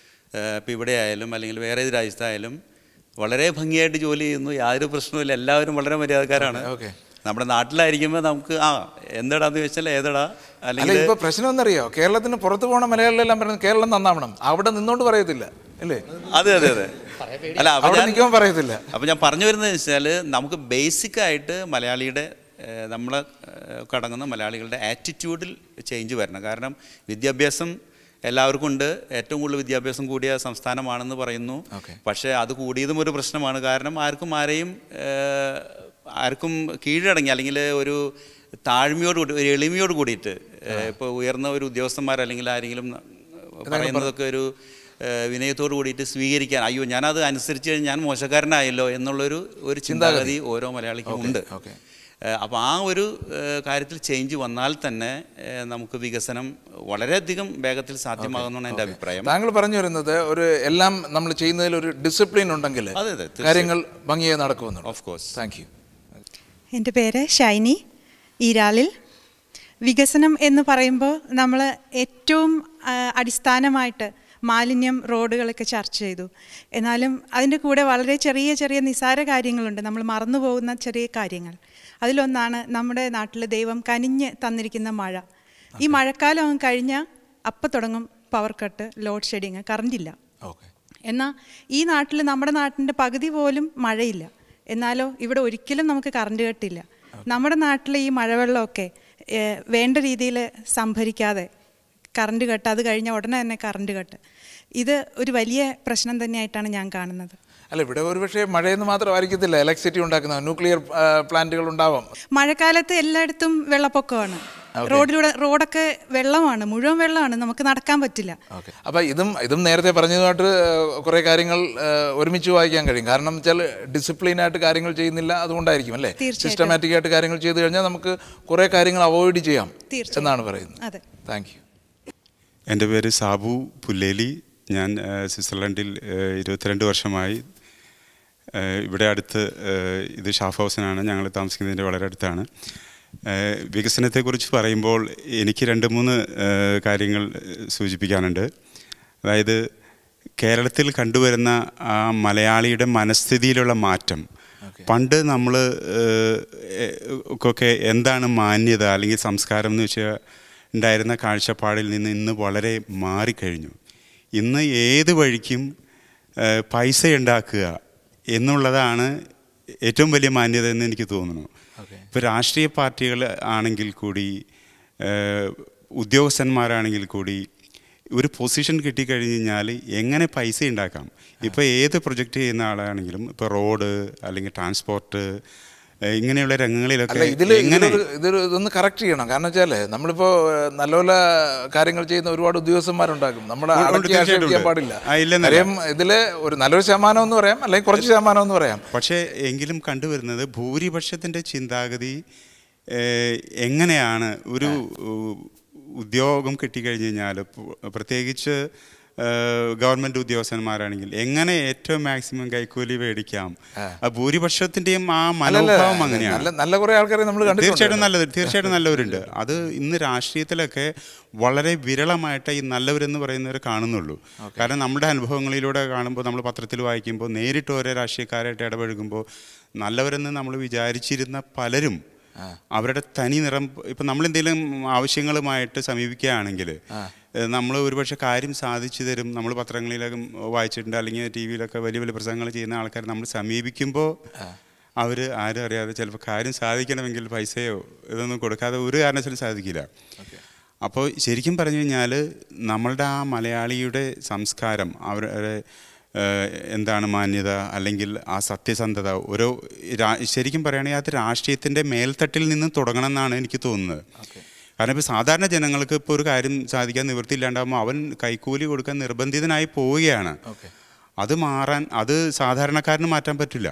ഇപ്പോൾ ഇവിടെ ആയാലും അല്ലെങ്കിൽ വേറെ ഏത് രാജ്യത്തായാലും വളരെ ഭംഗിയായിട്ട് ജോലി ചെയ്യുന്നു, യാതൊരു പ്രശ്നവുമില്ല, എല്ലാവരും വളരെ മര്യാദക്കാരാണ്. നമ്മുടെ നാട്ടിലായിരിക്കുമ്പോൾ നമുക്ക് എന്താടാന്ന് ചോദിച്ചാൽ ഏതടാ അല്ലെങ്കിൽ ഇപ്പോൾ പ്രശ്നം എന്നറിയോ, കേരളത്തിന് പുറത്ത് പോകണ മലയാളികളെല്ലാം പറയുന്നത് കേരളം നന്നാവണം, അവിടെ നിന്നോണ്ട് പറയത്തില്ല അല്ലേ? അതെ അതെ അതെ. അല്ല, നിൽക്കുമ്പോൾ പറയത്തില്ല. അപ്പോൾ ഞാൻ പറഞ്ഞു വരുന്നത് വെച്ചാൽ നമുക്ക് ബേസിക്കായിട്ട് മലയാളിയുടെ നമ്മളെ കടങ്ങുന്ന മലയാളികളുടെ ആറ്റിറ്റ്യൂഡിൽ ചേഞ്ച് വരണം. കാരണം വിദ്യാഭ്യാസം എല്ലാവർക്കും ഉണ്ട്. ഏറ്റവും കൂടുതൽ വിദ്യാഭ്യാസം കൂടിയ സംസ്ഥാനമാണെന്ന് പറയുന്നു. പക്ഷേ അത് കൂടിയതും ഒരു പ്രശ്നമാണ്. കാരണം ആർക്കും കീഴടങ്ങി അല്ലെങ്കിൽ ഒരു താഴ്മയോടുകൂടി ഒരു എളിമയോട് കൂടിയിട്ട് ഇപ്പോൾ ഉയർന്ന ഒരു ഉദ്യോഗസ്ഥന്മാർ അല്ലെങ്കിൽ ആരെങ്കിലും പറയുന്നതൊക്കെ ഒരു വിനയത്തോട് കൂടിയിട്ട് സ്വീകരിക്കാൻ, അയ്യോ ഞാനത് അനുസരിച്ച് ഞാൻ മോശക്കാരനായല്ലോ എന്നുള്ളൊരു ചിന്താഗതി ഓരോ മലയാളിക്കും ഉണ്ട്. അപ്പോൾ ആ ഒരു കാര്യത്തിൽ ചേഞ്ച് വന്നാൽ തന്നെ നമുക്ക് വികസനം വളരെയധികം വേഗത്തിൽ സാധ്യമാകുന്നതാണ് എൻ്റെ അഭിപ്രായം. താങ്കൾ പറഞ്ഞു വരുന്നത് എല്ലാം നമ്മൾ ചെയ്യുന്നതിൽ ഒരു ഡിസിപ്ലിൻ ഉണ്ടെങ്കിൽ കാര്യങ്ങൾ ഭംഗിയായി നടക്കുമെന്ന്. Of course. Thank you. എൻ്റെ പേര് ഷൈനി, ഈരാളിൽ. വികസനം എന്ന് പറയുമ്പോൾ നമ്മൾ ഏറ്റവും അടിസ്ഥാനമായിട്ട് മാലിന്യം, റോഡുകളൊക്കെ ചർച്ച ചെയ്തു. എന്നാലും അതിൻ്റെ കൂടെ വളരെ ചെറിയ ചെറിയ നിസ്സാര കാര്യങ്ങളുണ്ട്, നമ്മൾ മറന്നു പോകുന്ന ചെറിയ കാര്യങ്ങൾ. അതിലൊന്നാണ് നമ്മുടെ നാട്ടിൽ ദൈവം കനിഞ്ഞ് തന്നിരിക്കുന്ന മഴ. ഈ മഴക്കാലം കഴിഞ്ഞാൽ അപ്പം തുടങ്ങും പവർ കട്ട്, ലോഡ് ഷെഡിങ്, കറണ്ടില്ല. എന്നാൽ ഈ നാട്ടിൽ നമ്മുടെ നാട്ടിൻ്റെ പകുതി പോലും മഴയില്ല. എന്നാലോ ഇവിടെ ഒരിക്കലും നമുക്ക് കറണ്ട് കട്ടില്ല. നമ്മുടെ നാട്ടിലെ ഈ മഴവെള്ളമൊക്കെ വേണ്ട രീതിയിൽ സംഭരിക്കാതെ കറണ്ട് കട്ട്, അത് കഴിഞ്ഞ ഉടനെ തന്നെ കറണ്ട് കട്ട്, ഇത് ഒരു വലിയ പ്രശ്നം തന്നെയായിട്ടാണ് ഞാൻ കാണുന്നത്. അല്ല, ഇവിടെ ഒരുപക്ഷെ മഴയെന്ന് മാത്രമായിരിക്കത്തില്ല ഇലക്ട്രിസിറ്റി ഉണ്ടാക്കുന്ന ന്യൂക്ലിയർ പ്ലാന്റുകൾ ഉണ്ടാവാം. മഴക്കാലത്ത് എല്ലായിടത്തും വെള്ളപ്പൊക്കമാണ്. റോഡൊക്കെ വെള്ളമാണ്, മുഴുവൻ വെള്ളമാണ്, നമുക്ക് നടക്കാൻ പറ്റില്ല. ഓക്കെ, അപ്പോൾ ഇതും നേരത്തെ പറഞ്ഞതുമായിട്ട് കുറേ കാര്യങ്ങൾ ഒരുമിച്ച് വായിക്കാൻ കഴിയും. കാരണം വെച്ചാൽ ഡിസിപ്ലിനായിട്ട് കാര്യങ്ങൾ ചെയ്യുന്നില്ല, അതുകൊണ്ടായിരിക്കും അല്ലേ? സിസ്റ്റമാറ്റിക് ആയിട്ട് കാര്യങ്ങൾ ചെയ്തു കഴിഞ്ഞാൽ നമുക്ക് കുറേ കാര്യങ്ങൾ അവോയ്ഡ് ചെയ്യാം എന്നാണ് പറയുന്നത്. അതെ, താങ്ക് യു. എൻ്റെ പേര് സാബു പുല്ലേലി. ഞാൻ സ്വിറ്റ്സർലൻഡിൽ 22 വർഷമായി. ഇവിടെ അടുത്ത് ഇത് ഷാഫ് ഹൗസിനാണ് ഞങ്ങൾ താമസിക്കുന്നതിൻ്റെ വളരെ അടുത്താണ്. വികസനത്തെക്കുറിച്ച് പറയുമ്പോൾ എനിക്ക് 2-3 കാര്യങ്ങൾ സൂചിപ്പിക്കാനുണ്ട്. അതായത് കേരളത്തിൽ കണ്ടുവരുന്ന ആ മലയാളിയുടെ മനസ്ഥിതിയിലുള്ള മാറ്റം. പണ്ട് നമ്മൾ ഒക്കെ എന്താണ് മാന്യത അല്ലെങ്കിൽ സംസ്കാരം എന്ന് വെച്ചാൽ ഉണ്ടായിരുന്ന കാഴ്ചപ്പാടിൽ നിന്ന് ഇന്ന് വളരെ മാറിക്കഴിഞ്ഞു. ഇന്ന് ഏത് വഴിക്കും പൈസ ഉണ്ടാക്കുക എന്നുള്ളതാണ് ഏറ്റവും വലിയ മാന്യത എന്ന് എനിക്ക് തോന്നുന്നു. ഇപ്പോൾ രാഷ്ട്രീയ പാർട്ടികൾ ആണെങ്കിൽ കൂടി ഉദ്യോഗസ്ഥന്മാരാണെങ്കിൽ കൂടി ഒരു പൊസിഷൻ കിട്ടിക്കഴിഞ്ഞ് കഴിഞ്ഞാൽ എങ്ങനെ പൈസ ഉണ്ടാക്കാം. ഇപ്പോൾ ഏത് പ്രൊജക്റ്റ് ചെയ്യുന്ന ആളാണെങ്കിലും, ഇപ്പോൾ റോഡ് അല്ലെങ്കിൽ ട്രാൻസ്പോർട്ട് ഇങ്ങനെയുള്ള രംഗങ്ങളിലൊക്കെ ഇതൊന്ന് കറക്റ്റ് ചെയ്യണം. കാരണം വെച്ചാൽ നമ്മളിപ്പോൾ നല്ല നല്ല കാര്യങ്ങൾ ചെയ്യുന്ന ഒരുപാട് ഉദ്യോഗസ്ഥന്മാരുണ്ടാകും. നമ്മുടെ ചെയ്യാൻ പാടില്ല. കാര്യം ഇതിൽ ഒരു നല്ലൊരു ശതമാനം എന്ന് പറയാം, അല്ലെങ്കിൽ കുറച്ച് ശതമാനം എന്ന് പറയാം. പക്ഷേ എങ്കിലും കണ്ടുവരുന്നത് ഭൂരിപക്ഷത്തിൻ്റെ ചിന്താഗതി എങ്ങനെയാണ് ഒരു ഉദ്യോഗം കിട്ടിക്കഴിഞ്ഞ് കഴിഞ്ഞാൽ, പ്രത്യേകിച്ച് ഗവൺമെൻറ് ഉദ്യോഗസ്ഥന്മാരാണെങ്കിൽ എങ്ങനെ ഏറ്റവും മാക്സിമം കൈക്കൂലി മേടിക്കാം. ഭൂരിപക്ഷത്തിൻ്റെയും ആ മനോഭാവം അങ്ങനെയാണ്. നല്ല കുറേ ആൾക്കാരെ നമ്മൾ തീർച്ചയായിട്ടും നല്ലവരുണ്ട്. അത് ഇന്ന് രാഷ്ട്രീയത്തിലൊക്കെ വളരെ വിരളമായിട്ട് ഈ നല്ലവരെന്ന് പറയുന്നവർ കാണുന്നുള്ളൂ. കാരണം നമ്മുടെ അനുഭവങ്ങളിലൂടെ കാണുമ്പോൾ, നമ്മൾ പത്രത്തിൽ വായിക്കുമ്പോൾ, നേരിട്ട് ഓരോ രാഷ്ട്രീയക്കാരായിട്ട് ഇടപഴകുമ്പോൾ നല്ലവരെന്ന് നമ്മൾ വിചാരിച്ചിരുന്ന പലരും അവരുടെ തനി നിറം, ഇപ്പം നമ്മളെന്തെങ്കിലും ആവശ്യങ്ങളുമായിട്ട് സമീപിക്കുകയാണെങ്കിൽ നമ്മൾ ഒരുപക്ഷെ കാര്യം സാധിച്ചു തരും. നമ്മൾ പത്രങ്ങളിലൊക്കെ വായിച്ചിട്ടുണ്ട്, അല്ലെങ്കിൽ ടി വിയിലൊക്കെ വലിയ വലിയ പ്രസംഗങ്ങൾ ചെയ്യുന്ന ആൾക്കാർ നമ്മൾ സമീപിക്കുമ്പോൾ അവർ ആരും അറിയാതെ ചിലപ്പോൾ കാര്യം സാധിക്കണമെങ്കിൽ പൈസയോ ഇതൊന്നും കൊടുക്കാതെ ഒരു കാരണവശാലും സാധിക്കില്ല. അപ്പോൾ ശരിക്കും പറഞ്ഞു കഴിഞ്ഞാൽ നമ്മളുടെ ആ മലയാളിയുടെ സംസ്കാരം, അവരുടെ എന്താണ് മാന്യത അല്ലെങ്കിൽ ആ സത്യസന്ധത, ഓരോ ശരിക്കും പറയുകയാണെങ്കിൽ അത് രാഷ്ട്രീയത്തിൻ്റെ മേൽത്തട്ടിൽ നിന്ന് തുടങ്ങണം എന്നാണ് എനിക്ക് തോന്നുന്നത്. കാരണം ഇപ്പോൾ സാധാരണ ജനങ്ങൾക്ക് ഇപ്പോൾ ഒരു കാര്യം സാധിക്കാൻ നിവൃത്തിയില്ലാണ്ടാകുമ്പോൾ അവൻ കൈക്കൂലി കൊടുക്കാൻ നിർബന്ധിതനായി പോവുകയാണ്. അത് സാധാരണക്കാരന് മാറ്റാൻ പറ്റില്ല.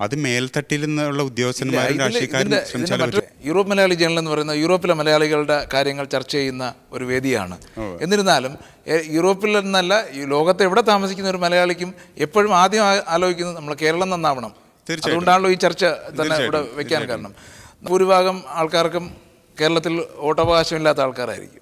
അത് മേൽത്തട്ടിൽ നിന്നുള്ള ഉദ്യോഗസ്ഥന്മാരും രാഷ്ട്രീയക്കാരും ശ്രമിച്ചാൽ. യൂറോപ്പ് മലയാളി ജേണൽ എന്ന് പറയുന്ന യൂറോപ്പിലെ മലയാളികളുടെ കാര്യങ്ങൾ ചർച്ച ചെയ്യുന്ന ഒരു വേദിയാണ്. എന്നിരുന്നാലും യൂറോപ്പിൽ നിന്നല്ല, ഈ ലോകത്ത് എവിടെ താമസിക്കുന്ന ഒരു മലയാളിക്കും എപ്പോഴും ആദ്യം ആലോചിക്കുന്നത് നമ്മൾ കേരളം നന്നാവണം. അതുകൊണ്ടാണല്ലോ ഈ ചർച്ച തന്നെ ഇവിടെ വെക്കാൻ കാരണം. ഭൂരിഭാഗം ആൾക്കാർക്കും കേരളത്തിൽ വോട്ടവകാശമില്ലാത്ത ആൾക്കാരായിരിക്കും.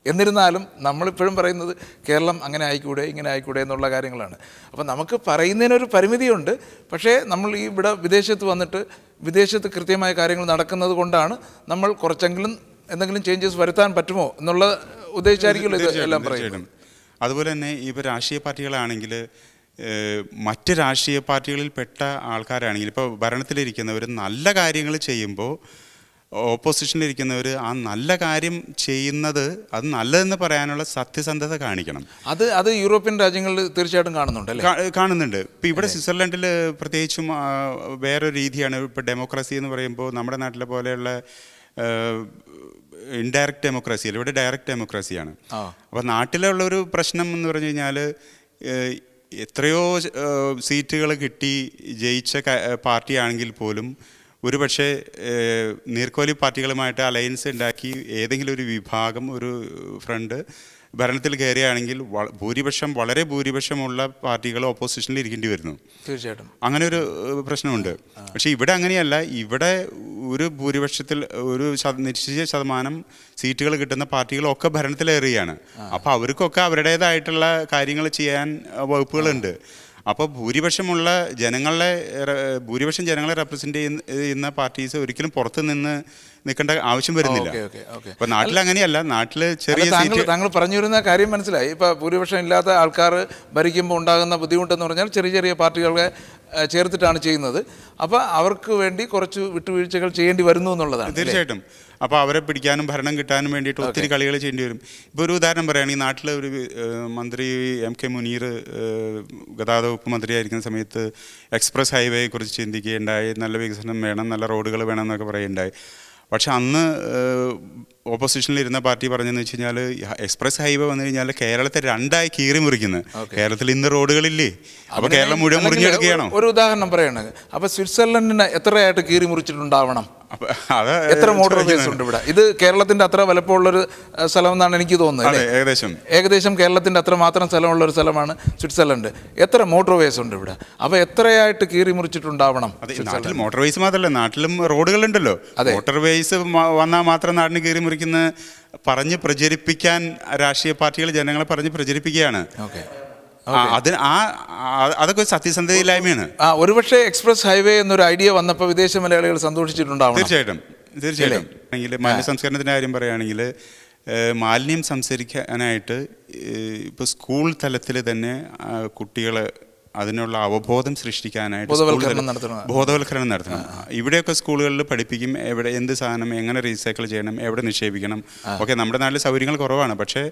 എന്നിരുന്നാലും നമ്മളിപ്പോഴും പറയുന്നത് കേരളം അങ്ങനെ ആയിക്കൂടെ, ഇങ്ങനെ ആയിക്കൂടെ എന്നുള്ള കാര്യങ്ങളാണ്. അപ്പോൾ നമുക്ക് പറയുന്നതിനൊരു പരിമിതിയുണ്ട്. പക്ഷേ നമ്മൾ ഈ ഇവിടെ വിദേശത്ത് വന്നിട്ട് വിദേശത്ത് കൃത്യമായ കാര്യങ്ങൾ നടക്കുന്നത് കൊണ്ടാണ് നമ്മൾ കുറച്ചെങ്കിലും എന്തെങ്കിലും ചേഞ്ചസ് വരുത്താൻ പറ്റുമോ എന്നുള്ള ഉദ്ദേശിച്ചായിരിക്കുമല്ലോ ഇത് എല്ലാം പറയുന്നത്. അതുപോലെ തന്നെ ഇപ്പോൾ രാഷ്ട്രീയ പാർട്ടികളാണെങ്കിൽ മറ്റ് രാഷ്ട്രീയ പാർട്ടികളിൽ പെട്ട ആൾക്കാരാണെങ്കിൽ, ഇപ്പോൾ ഭരണത്തിലിരിക്കുന്നവർ നല്ല കാര്യങ്ങൾ ചെയ്യുമ്പോൾ ഓപ്പോസിഷനിലിരിക്കുന്നവർ ആ നല്ല കാര്യം ചെയ്യുന്നത് അത് നല്ലതെന്ന് പറയാനുള്ള സത്യസന്ധത കാണിക്കണം. അത് യൂറോപ്യൻ രാജ്യങ്ങളിൽ തീർച്ചയായിട്ടും കാണുന്നുണ്ട്. ഇപ്പം ഇവിടെ സ്വിറ്റ്സർലൻഡിൽ പ്രത്യേകിച്ചും വേറൊരു രീതിയാണ്. ഇപ്പോൾ ഡെമോക്രസി എന്ന് പറയുമ്പോൾ നമ്മുടെ നാട്ടിലെ പോലെയുള്ള ഇൻഡയറക്റ്റ് ഡെമോക്രസി അല്ല, ഇവിടെ ഡയറക്റ്റ് ഡെമോക്രസിയാണ്. അപ്പോൾ നാട്ടിലുള്ള ഒരു പ്രശ്നം എന്ന് പറഞ്ഞു കഴിഞ്ഞാൽ എത്രയോ സീറ്റുകൾ കിട്ടി ജയിച്ച പാർട്ടിയാണെങ്കിൽ പോലും ഒരുപക്ഷെ നീർക്കോലി പാർട്ടികളുമായിട്ട് അലയൻസ് ഉണ്ടാക്കി ഏതെങ്കിലും ഒരു വിഭാഗം, ഒരു ഫ്രണ്ട് ഭരണത്തിൽ കയറുകയാണെങ്കിൽ വളരെ ഭൂരിപക്ഷമുള്ള പാർട്ടികൾ ഓപ്പോസിഷനിൽ ഇരിക്കേണ്ടി വരുന്നു. തീർച്ചയായിട്ടും അങ്ങനെ ഒരു പ്രശ്നമുണ്ട്. പക്ഷേ ഇവിടെ അങ്ങനെയല്ല. ഇവിടെ ഒരു ഭൂരിപക്ഷത്തിൽ ഒരു നിശ്ചിത ശതമാനം സീറ്റുകൾ കിട്ടുന്ന പാർട്ടികളൊക്കെ ഭരണത്തിലേറുകയാണ്. അപ്പോൾ അവർക്കൊക്കെ അവരുടേതായിട്ടുള്ള കാര്യങ്ങൾ ചെയ്യാൻ വകുപ്പുകളുണ്ട്. അപ്പോൾ ഭൂരിപക്ഷം ജനങ്ങളെ റെപ്രസെൻ്റ് ചെയ്യുന്ന പാർട്ടീസ് ഒരിക്കലും പുറത്ത് നിന്ന് നിൽക്കേണ്ട ആവശ്യം വരുന്നില്ല. അപ്പോൾ നാട്ടിൽ അങ്ങനെയല്ല, നാട്ടിൽ ചെറിയ താങ്കൾ പറഞ്ഞു വരുന്ന കാര്യം മനസ്സിലായി. ഇപ്പോൾ ഭൂരിപക്ഷം ഇല്ലാത്ത ആൾക്കാർ ഭരിക്കുമ്പോൾ ഉണ്ടാകുന്ന ബുദ്ധിമുട്ടെന്ന് പറഞ്ഞാൽ ചെറിയ ചെറിയ പാർട്ടികളെ ചേർത്തിട്ടാണ് ചെയ്യുന്നത്. അപ്പോൾ അവർക്ക് വേണ്ടി കുറച്ച് വിട്ടുവീഴ്ചകൾ ചെയ്യേണ്ടി വരുന്നു എന്നുള്ളതാണ്. തീർച്ചയായിട്ടും. അപ്പോൾ അവരെ പിടിക്കാനും ഭരണം കിട്ടാനും വേണ്ടിയിട്ട് ഒത്തിരി കളികൾ ചെയ്യേണ്ടി വരും. ഇപ്പോൾ ഒരു ഉദാഹരണം പറയുകയാണെങ്കിൽ, നാട്ടിൽ ഒരു മന്ത്രി MK മുനീർ ഗതാഗത വകുപ്പ് മന്ത്രിയായിരിക്കുന്ന സമയത്ത് എക്സ്പ്രസ് ഹൈവേയെക്കുറിച്ച് ചിന്തിക്കുകയുണ്ടായി. നല്ല വികസനം വേണം, നല്ല റോഡുകൾ വേണം എന്നൊക്കെ പറയുകയുണ്ടായി. പക്ഷെ അന്ന് ഓപ്പോസിഷനിലിരുന്ന പാർട്ടി പറഞ്ഞതെന്ന് വെച്ച് കഴിഞ്ഞാൽ, എക്സ്പ്രസ് ഹൈവേ വന്നു കഴിഞ്ഞാൽ കേരളത്തെ രണ്ടായി കീറി മുറിക്കുന്നത്. കേരളത്തിൽ ഇന്ന് റോഡുകളില്ലേ, അപ്പോൾ കേരളം മുഴുവൻ മുറിഞ്ഞെടുക്കുകയാണോ? ഒരു ഉദാഹരണം പറയണത്, അപ്പോൾ സ്വിറ്റ്സർലൻഡിന് എത്രയായിട്ട് കീറി മുറിച്ചിട്ടുണ്ടാവണം? എത്ര മോട്ടോർ വേസ് ഉണ്ട് ഇവിടെ? ഇത് കേരളത്തിന്റെ അത്ര വലുപ്പമുള്ളൊരു സ്ഥലം എന്നാണ് എനിക്ക് തോന്നുന്നത്. ഏകദേശം കേരളത്തിന്റെ അത്ര മാത്രം സ്ഥലമുള്ള ഒരു സ്ഥലമാണ് സ്വിറ്റ്സർലൻഡ്. എത്ര മോട്ടോർ വേസ് ഉണ്ട് ഇവിടെ? അപ്പോൾ എത്രയായിട്ട് കീറി മുറിച്ചിട്ടുണ്ടാവണം? നാട്ടിൽ മോട്ടോർ വേസ് മാത്രമല്ല, നാട്ടിലും റോഡുകളുണ്ടല്ലോ. മോട്ടോർ വേസ് വന്നാൽ മാത്രം നാടിന് കീറി മുറിക്കുന്ന പറഞ്ഞ് പ്രചരിപ്പിക്കാൻ രാഷ്ട്രീയ പാർട്ടികൾ ജനങ്ങളെ പറഞ്ഞ് പ്രചരിപ്പിക്കുകയാണ്. അതൊക്കെ സത്യസന്ധതയില്ലായ്മയാണ്. ഒരുപക്ഷെ എക്സ്പ്രസ് ഹൈവേ എന്നൊരു ഐഡിയ വന്നപ്പോൾ വിദേശ മലയാളികൾ സന്തോഷിച്ചിട്ടുണ്ടാവും. തീർച്ചയായിട്ടും. മാലിന്യ സംസ്കരണത്തിൻ്റെ കാര്യം പറയുകയാണെങ്കിൽ, മാലിന്യം സംസ്കരിക്കാനായിട്ട് ഇപ്പോൾ സ്കൂൾ തലത്തിൽ തന്നെ കുട്ടികളെ അതിനുള്ള അവബോധം സൃഷ്ടിക്കാനായിട്ട് ബോധവൽക്കരണം നടത്തണം. ഇവിടെയൊക്കെ സ്കൂളുകളിൽ പഠിപ്പിക്കും, എന്ത് സാധനം എങ്ങനെ റീസൈക്കിൾ ചെയ്യണം, എവിടെ നിക്ഷേപിക്കണം. ഓക്കെ, നമ്മുടെ നാട്ടിൽ സൗകര്യങ്ങൾ കുറവാണ്, പക്ഷേ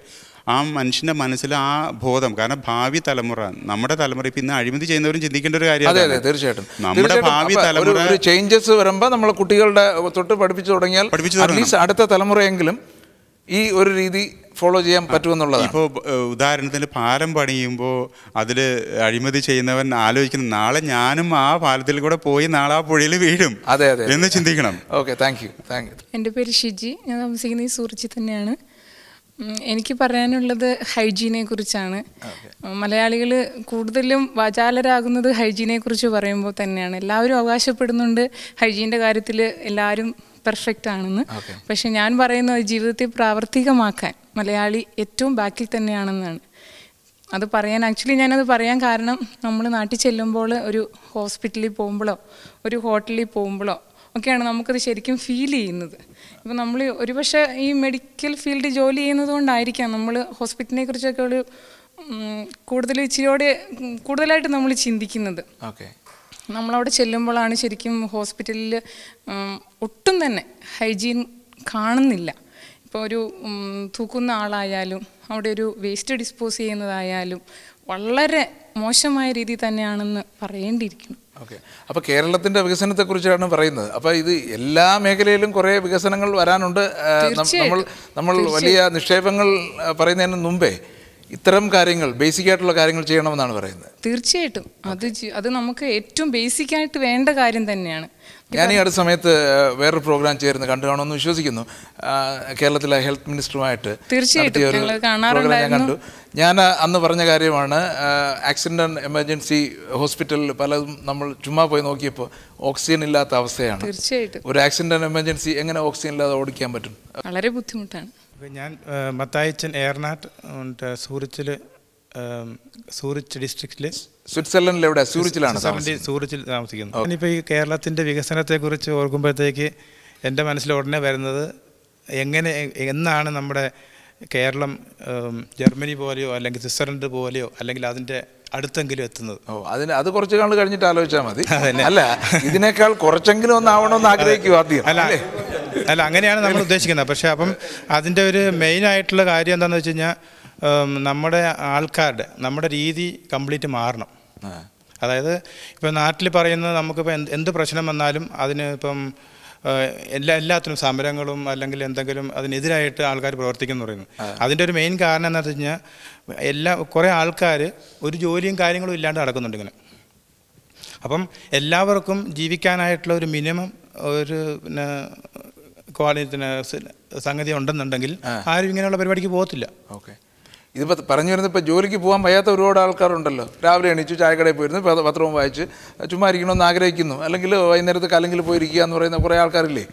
ആ മനുഷ്യൻ്റെ മനസ്സിൽ ആ ബോധം, കാരണം ഭാവി തലമുറ, നമ്മുടെ തലമുറ ഇപ്പം ഇന്ന് അഴിമതി ചെയ്യുന്നവരും ചിന്തിക്കേണ്ട ഒരു കാര്യമാണ്. തീർച്ചയായിട്ടും നമ്മുടെ ഭാവി തലമുറ ചേഞ്ചസ് വരുമ്പോൾ നമ്മൾ കുട്ടികളുടെ തൊട്ട് പഠിപ്പിച്ചു തുടങ്ങിയാൽ അടുത്ത തലമുറയെങ്കിലും ഈ ഒരു രീതി ഫോളോ ചെയ്യാൻ പറ്റുമെന്നുള്ളത്. ഇപ്പോൾ ഉദാഹരണത്തിന് പാലം പണിയുമ്പോൾ അതിൽ അഴിമതി ചെയ്യുന്നവൻ ആലോചിക്കുന്ന, നാളെ ഞാനും ആ പാലത്തിൽ കൂടെ പോയി നാളെ ആ പുഴയിൽ വീഴും എന്ന് ചിന്തിക്കണം. Okay, thank you. എൻ്റെ പേര് ഷിജി, ഞാൻ താമസിക്കുന്നത് ഈ സൂറിച്ചിൽ തന്നെയാണ്. എനിക്ക് പറയാനുള്ളത് ഹൈജീനെ കുറിച്ചാണ്. മലയാളികൾ കൂടുതലും വാചാലരാകുന്നത് ഹൈജീനെ കുറിച്ച് പറയുമ്പോൾ തന്നെയാണ്. എല്ലാവരും അവകാശപ്പെടുന്നുണ്ട് ഹൈജീൻ്റെ കാര്യത്തിൽ എല്ലാവരും പെർഫെക്റ്റ് ആണെന്ന്. പക്ഷെ ഞാൻ പറയുന്നത് ജീവിതത്തെ പ്രാവർത്തികമാക്കാൻ മലയാളി ഏറ്റവും ബാക്കിൽ തന്നെയാണെന്നാണ്. അത് പറയാൻ ഞാനത് പറയാൻ കാരണം, നമ്മൾ നാട്ടിൽ ചെല്ലുമ്പോൾ ഒരു ഹോസ്പിറ്റലിൽ പോകുമ്പോഴോ ഒരു ഹോട്ടലിൽ പോകുമ്പോഴോ ഒക്കെയാണ് നമുക്കത് ശരിക്കും ഫീൽ ചെയ്യുന്നത്. ഇപ്പം നമ്മൾ ഒരുപക്ഷെ ഈ മെഡിക്കൽ ഫീൽഡ് ജോലി ചെയ്യുന്നത് കൊണ്ടായിരിക്കാം നമ്മൾ ഹോസ്പിറ്റലിനെ കുറിച്ചൊക്കെ ഒരു കൂടുതലായിട്ട് നമ്മൾ ചിന്തിക്കുന്നത്. നമ്മളവിടെ ചെല്ലുമ്പോഴാണ് ശരിക്കും ഹോസ്പിറ്റലിൽ ഒട്ടും തന്നെ ഹൈജീൻ കാണുന്നില്ല. ഇപ്പോൾ ഒരു തൂക്കുന്ന ആളായാലും അവിടെ ഒരു വേസ്റ്റ് ഡിസ്പോസ് ചെയ്യുന്നതായാലും വളരെ മോശമായ രീതി തന്നെയാണെന്ന് പറയേണ്ടിയിരിക്കുന്നു. ഓക്കെ, അപ്പോൾ കേരളത്തിൻ്റെ വികസനത്തെക്കുറിച്ചാണ് പറയുന്നത്. അപ്പോൾ ഇത് എല്ലാ മേഖലയിലും കുറേ വികസനങ്ങൾ വരാനുണ്ട്. നമ്മൾ വലിയ നിക്ഷേപങ്ങൾ പറയുന്നതിന് മുമ്പേ ഇത്തരം കാര്യങ്ങൾ, ബേസിക് ആയിട്ടുള്ള കാര്യങ്ങൾ ചെയ്യണമെന്നാണ് പറയുന്നത്. തീർച്ചയായിട്ടും അത് നമുക്ക് ഏറ്റവും ബേസിക് ആയിട്ട് വേണ്ട കാര്യം തന്നെയാണ്. ഞാൻ ഈ അടുത്ത സമയത്ത് വേറൊരു പ്രോഗ്രാം ചേർന്ന് കണ്ടു കാണുമെന്ന് വിശ്വസിക്കുന്നു. കേരളത്തിലെ ഹെൽത്ത് മിനിസ്റ്ററുമായിട്ട് ഞാൻ കണ്ടു. ഞാൻ അന്ന് പറഞ്ഞ കാര്യമാണ്, ആക്സിഡൻ്റ് ആൻഡ് എമർജൻസി ഹോസ്പിറ്റലിൽ പലതും നമ്മൾ ചുമ്മാ പോയി നോക്കിയപ്പോൾ ഓക്സിജൻ ഇല്ലാത്ത അവസ്ഥയാണ്. തീർച്ചയായിട്ടും ഒരു ആക്സിഡൻ്റ് ആൻഡ് എമർജൻസി എങ്ങനെ ഓക്സിജൻ ഇല്ലാതെ ഓടിക്കാൻ പറ്റും? വളരെ ബുദ്ധിമുട്ടാണ്. ഞാൻ മത്തായിച്ചൻ എയർനാട്ട് സൂറിച്ച് ഡിസ്ട്രിക്റ്റിൽ സ്വിറ്റ്സർലൻഡിൽ എവിടെ? സൂറിച്ചിലാണ്. സൂറിച്ചിൽ താമസിക്കുന്നു. ഞാനിപ്പോൾ ഈ കേരളത്തിൻ്റെ വികസനത്തെക്കുറിച്ച് ഓർക്കുമ്പോഴത്തേക്ക് എൻ്റെ മനസ്സിൽ ഉടനെ വരുന്നത്, എന്നാണ് നമ്മുടെ കേരളം ജർമ്മനി പോലെയോ അല്ലെങ്കിൽ സ്വിറ്റ്സർലൻഡ് പോലെയോ അല്ലെങ്കിൽ അതിൻ്റെ അടുത്തെങ്കിലും എത്തുന്നത്? അത് കുറച്ച് നാൾ കഴിഞ്ഞിട്ട് ആലോചിച്ചാൽ മതി. അല്ല, ഇതിനേക്കാൾ കുറച്ചെങ്കിലും ഒന്നാവണമെന്ന് ആഗ്രഹിക്കും ആദ്യം. അല്ല, അങ്ങനെയാണ് നമ്മൾ ഉദ്ദേശിക്കുന്നത്. പക്ഷേ അപ്പം അതിൻ്റെ ഒരു മെയിനായിട്ടുള്ള കാര്യം എന്താണെന്ന് വെച്ച് കഴിഞ്ഞാൽ, നമ്മുടെ രീതി കംപ്ലീറ്റ് മാറണം. അതായത് ഇപ്പം നാട്ടിൽ പറയുന്നത്, നമുക്കിപ്പോൾ എന്ത് പ്രശ്നം വന്നാലും അതിന് ഇപ്പം എല്ലാത്തിനും സമരങ്ങളും അല്ലെങ്കിൽ എന്തെങ്കിലും അതിനെതിരായിട്ട് ആൾക്കാർ പ്രവർത്തിക്കുന്നു പറയുന്നു. അതിൻ്റെ ഒരു മെയിൻ കാരണം എന്താണെന്ന് വെച്ച് കഴിഞ്ഞാൽ, കുറേ ആൾക്കാർ ഒരു ജോലിയും കാര്യങ്ങളും ഇല്ലാണ്ട് നടക്കുന്നുണ്ട് ഇങ്ങനെ. അപ്പം എല്ലാവർക്കും ജീവിക്കാനായിട്ടുള്ള ഒരു മിനിമം ഒരു ക്വാളിറ്റി സംഗതി ഉണ്ടെന്നുണ്ടെങ്കിൽ ആരും ഇങ്ങനെയുള്ള പരിപാടിക്ക് പോകത്തില്ല. ഓക്കെ, ഇതിപ്പോൾ പറഞ്ഞു വരുന്നത് ഇപ്പോൾ ജോലിക്ക് പോകാൻ വയ്യാത്ത ഒരുപാട് ആൾക്കാരുണ്ടല്ലോ. രാവിലെ എണീച്ചു ചായക്കടയിൽ പോയിരുന്നു, പത്രവും വായിച്ച് ചുമ്മാ ഇരിക്കണമെന്ന് ആഗ്രഹിക്കുന്നു, അല്ലെങ്കിൽ വൈകുന്നേരത്ത് കലങ്കിൽ പോയിരിക്കുക എന്ന് പറയുന്ന കുറേ ആൾക്കാരില്ലേ?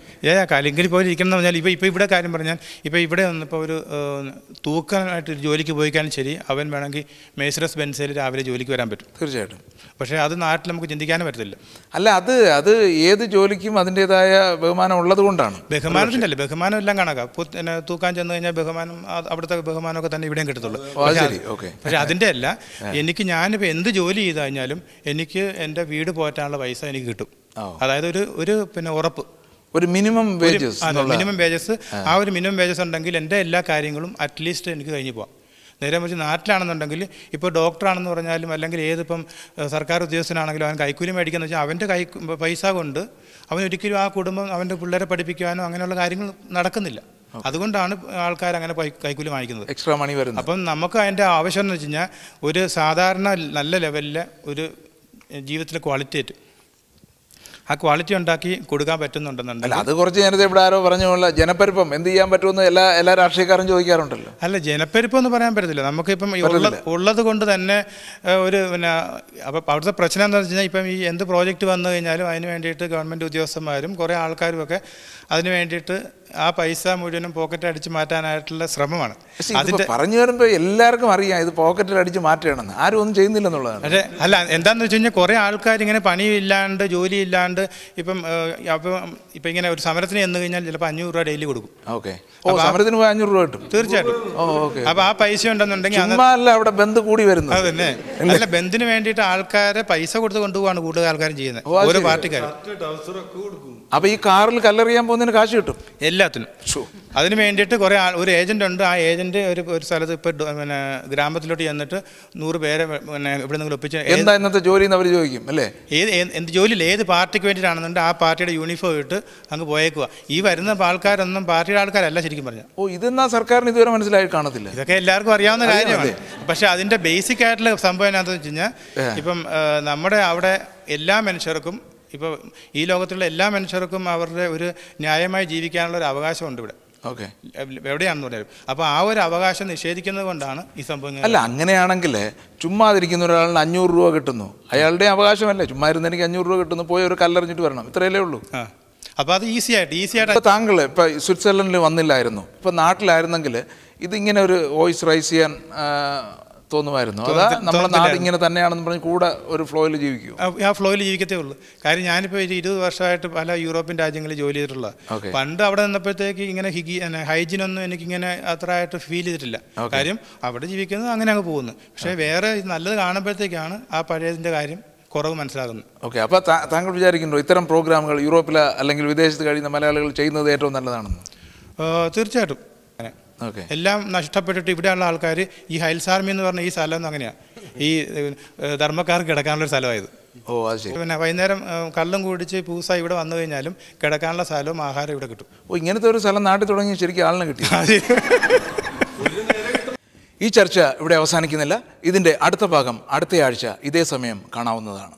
കലങ്കിൽ പോയിരിക്കണം എന്ന് പറഞ്ഞാൽ ഇപ്പോൾ ഇവിടെ കാര്യം പറഞ്ഞാൽ ഇപ്പോൾ ഇവിടെ വന്നിപ്പോൾ ഒരു തൂക്കാനായിട്ട് ജോലിക്ക് പോയിക്കാനും ശരി, അവൻ വേണമെങ്കിൽ മേഴ്സിഡസ് ബെൻസിൽ രാവിലെ ജോലിക്ക് വരാൻ പറ്റും. തീർച്ചയായിട്ടും. പക്ഷേ അത് നാട്ടിൽ നമുക്ക് ചിന്തിക്കാനും പറ്റത്തില്ല. അല്ല, അത് ഏത് ജോലിക്കും അതിൻ്റെതായ ബഹുമാനം ഉള്ളത് കൊണ്ടാണ്. ബഹുമാനത്തിൻ്റെ അല്ലേ, ബഹുമാനം എല്ലാം കണക്കാം. തൂക്കാൻ ചെന്ന് കഴിഞ്ഞാൽ ബഹുമാനം, അവിടുത്തെ ബഹുമാനമൊക്കെ തന്നെ ഇവിടെയും കിട്ടത്തുള്ളൂ. പക്ഷെ അതിൻ്റെ അല്ല, ഞാനിപ്പോൾ എന്ത് ജോലി ചെയ്ത് കഴിഞ്ഞാലും എനിക്ക് എൻ്റെ വീട് പോറ്റാനുള്ള പൈസ എനിക്ക് കിട്ടും. അതായത് ഒരു ഉറപ്പ്, ഒരു മിനിമം വേജസ്. മിനിമം വേജസ്, ആ ഒരു മിനിമം വേജസ് ഉണ്ടെങ്കിൽ എൻ്റെ എല്ലാ കാര്യങ്ങളും അറ്റ്ലീസ്റ്റ് എനിക്ക് കഴിഞ്ഞ് പോകാം. നേരെ മറിച്ച് നാട്ടിലാണെന്നുണ്ടെങ്കിൽ ഇപ്പോൾ ഡോക്ടറാണെന്ന് പറഞ്ഞാലും അല്ലെങ്കിൽ ഏതിപ്പം സർക്കാർ ഉദ്യോഗസ്ഥനാണെങ്കിലും അവൻ കൈക്കൂലി മേടിക്കാന്ന് വെച്ചാൽ അവൻ്റെ പൈസ കൊണ്ട് അവനൊരിക്കലും ആ കുടുംബം അവൻ്റെ പിള്ളേരെ പഠിപ്പിക്കാനോ അങ്ങനെയുള്ള കാര്യങ്ങൾ നടക്കുന്നില്ല. അതുകൊണ്ടാണ് ആൾക്കാർ അങ്ങനെ കൈക്കൂലി വാങ്ങിക്കുന്നത്, എക്സ്ട്രാ മണി വരുന്നത്. അപ്പം നമുക്ക് അതിൻ്റെ ആവശ്യം എന്ന് വെച്ച് കഴിഞ്ഞാൽ ഒരു സാധാരണ നല്ല ലെവലിലെ ഒരു ജീവിതത്തിലെ ക്വാളിറ്റി, ആ ക്വാളിറ്റി ഉണ്ടാക്കി കൊടുക്കാൻ പറ്റുന്നുണ്ടെന്നുണ്ടെങ്കിൽ അത് കുറച്ച് നേരത്തെ ഇവിടെ ആരോ പറഞ്ഞുള്ള ജനപ്പെരുപ്പം എന്ത് ചെയ്യാൻ പറ്റുമെന്ന് എല്ലാ രാഷ്ട്രീയക്കാരും ചോദിക്കാറുണ്ടല്ലോ. അല്ല, ജനപ്പെരുപ്പം എന്ന് പറയാൻ പറ്റത്തില്ല. നമുക്കിപ്പം ഉള്ളത് കൊണ്ട് തന്നെ ഒരു അപ്പം അവിടുത്തെ പ്രശ്നം എന്താണെന്ന് വെച്ച് കഴിഞ്ഞാൽ ഇപ്പം ഈ എന്ത് പ്രോജക്റ്റ് വന്നു കഴിഞ്ഞാലും അതിന് വേണ്ടിയിട്ട് ഗവൺമെൻറ് ഉദ്യോഗസ്ഥന്മാരും കുറേ ആൾക്കാരും ഒക്കെ അതിന് വേണ്ടിയിട്ട് ആ പൈസ മുഴുവനും പോക്കറ്റ് അടിച്ച് മാറ്റാനായിട്ടുള്ള ശ്രമമാണ്. അതിൻ്റെ പറഞ്ഞു വരുമ്പോൾ എല്ലാവർക്കും അറിയാം ഇത് പോക്കറ്റിൽ അടിച്ച് മാറ്റണമെന്ന്, ആരും ഒന്നും ചെയ്യുന്നില്ലെന്നുള്ളതാണ്. പക്ഷേ അല്ല, എന്താണെന്ന് വെച്ച് കഴിഞ്ഞാൽ കുറേ ആൾക്കാർ ഇങ്ങനെ പണിയില്ലാണ്ട് ജോലിയില്ലാണ്ട് ഇപ്പം ഇങ്ങനെ ഒരു സമരത്തിന് ചെന്ന് കഴിഞ്ഞാൽ ചിലപ്പോൾ 500 രൂപ ഡെയിലി കൊടുക്കും. ഓക്കെ, സമരത്തിന് പോയി 500 രൂപ കിട്ടും. തീർച്ചയായിട്ടും. അപ്പോൾ ആ പൈസ ഉണ്ടെന്നുണ്ടെങ്കിൽ അവിടെ ബന്ധ് കൂടി വരുന്നു. അതന്നെ, അല്ല, ബന്ധിന് വേണ്ടിയിട്ട് ആൾക്കാരെ പൈസ കൊടുത്ത് കൊണ്ടുപോകാണ് കൂടുതൽ ആൾക്കാരും ചെയ്യുന്നത്, ഓരോ പാർട്ടിക്കാർ. അപ്പോൾ ഈ കാറിൽ കല്ലെറിയാൻ പോകുന്നതിന് കാശ് കിട്ടും എല്ലാത്തിനും. അതിന് വേണ്ടിയിട്ട് കുറേ ഒരു ഏജന്റ് ഉണ്ട്. ആ ഏജന്റ് ഒരു സ്ഥലത്ത് ഇപ്പോൾ ഗ്രാമത്തിലോട്ട് ചെന്നിട്ട് 100 പേരെ ഇവിടെ നിങ്ങൾ ഒപ്പിച്ച് എന്താ ഇന്നത്തെ ജോലി എന്ന് അവർ ചോദിക്കും അല്ലേ? എന്ത് ജോലിയിൽ ഏത് പാർട്ടിക്ക് വേണ്ടിയിട്ടാണെന്നുണ്ട് ആ പാർട്ടിയുടെ യൂണിഫോം ഇട്ട് അങ്ങ് പോയേക്കുക. ഈ വരുന്ന ആൾക്കാരൊന്നും പാർട്ടിയുടെ ആൾക്കാരല്ല ശരിക്കും പറഞ്ഞാൽ. ഇതെന്നാ സർക്കാരിന് ഇതുവരെ മനസ്സിലായി കാണത്തില്ല. ഇതൊക്കെ എല്ലാവർക്കും അറിയാവുന്ന കാര്യമാണ്. പക്ഷെ അതിന്റെ ബേസിക് ആയിട്ടുള്ള സംഭവം എന്താണെന്ന് വെച്ച് കഴിഞ്ഞാൽ ഇപ്പം നമ്മുടെ അവിടെ എല്ലാ മനുഷ്യർക്കും, ഇപ്പോൾ ഈ ലോകത്തുള്ള എല്ലാ മനുഷ്യർക്കും അവരുടെ ഒരു ന്യായമായി ജീവിക്കാനുള്ള ഒരു അവകാശമുണ്ട് ഇവിടെ. ഓക്കെ, എവിടെയാണെന്ന് പറയാം. അപ്പോൾ ആ ഒരു അവകാശം നിഷേധിക്കുന്നത് കൊണ്ടാണ് ഈ സംഭവം. അല്ല, അങ്ങനെയാണെങ്കിൽ ചുമ്മാതിരിക്കുന്ന ഒരാളിന് 500 രൂപ കിട്ടുന്നു, അയാളുടെ അവകാശമല്ലേ? ചുമ്മാ ഇരുന്ന് എനിക്ക് 500 രൂപ കിട്ടുന്നു, പോയി ഒരു കല്ലെറിഞ്ഞിട്ട് വരണം, ഇത്രയല്ലേ ഉള്ളൂ. അപ്പോൾ അത് ഈസി ആയിട്ട് താങ്കൾ ഇപ്പോൾ സ്വിറ്റ്സർലൻഡിൽ വന്നില്ലായിരുന്നു, ഇപ്പോൾ നാട്ടിലായിരുന്നെങ്കിൽ ഇതിങ്ങനെ ഒരു വോയിസ് റൈസ് ചെയ്യാൻ തോന്നുമായിരുന്നു? അതാ നമ്മുടെ നാട് ഇങ്ങനെ തന്നെയാണെന്ന് പറഞ്ഞ് കൂടെ ഒരു ഫ്ലോയിൽ ജീവിക്കൂ? ആ ഫ്ലോയിൽ ജീവിക്കത്തേ ഉള്ളൂ. കാര്യം ഞാനിപ്പോൾ 20 വർഷമായിട്ട് പല യൂറോപ്യൻ രാജ്യങ്ങളിൽ ജോലി ചെയ്തിട്ടുള്ള. പണ്ട് അവിടെ നിന്നപ്പോഴത്തേക്ക് ഇങ്ങനെ ഹൈജീനൊന്നും എനിക്കിങ്ങനെ അത്ര ആയിട്ട് ഫീൽ ചെയ്തിട്ടില്ല. കാര്യം അവിടെ ജീവിക്കുന്നത് അങ്ങനെ അങ്ങ് പോകുന്നു. പക്ഷേ വേറെ നല്ലത് കാണുമ്പോഴത്തേക്കാണ് ആ പഴയതിൻ്റെ കാര്യം കുറവ് മനസ്സിലാകുന്നത്. ഓക്കെ, അപ്പോൾ താങ്കൾ വിചാരിക്കുന്നുണ്ടോ ഇത്തരം പ്രോഗ്രാമുകൾ യൂറോപ്പിൽ അല്ലെങ്കിൽ വിദേശത്ത് കഴിയുന്ന മലയാളികൾ ചെയ്യുന്നത് ഏറ്റവും നല്ലതാണെന്ന്? തീർച്ചയായിട്ടും. എല്ലാം നഷ്ടപ്പെട്ടിട്ട് ഇവിടെയുള്ള ആൾക്കാർ ഈ ഹൈൽസ് ആർമി എന്ന് പറഞ്ഞ ഈ സ്ഥലം അങ്ങനെയാണ്, ഈ ധർമ്മക്കാർക്ക് കിടക്കാനുള്ളൊരു സ്ഥലമായത്. പിന്നെ വൈകുന്നേരം കള്ളും കുടിച്ച് പൂസായി ഇവിടെ വന്നു കഴിഞ്ഞാലും കിടക്കാനുള്ള സ്ഥലവും ആഹാരം ഇവിടെ കിട്ടും. ഇങ്ങനത്തെ ഒരു സ്ഥലം നാട്ടിൽ തുടങ്ങി ശരിക്കും ആളിനെ കിട്ടി. ഈ ചർച്ച ഇവിടെ അവസാനിക്കുന്നില്ല. ഇതിൻ്റെ അടുത്ത ഭാഗം അടുത്തയാഴ്ച ഇതേ സമയം കാണാവുന്നതാണ്.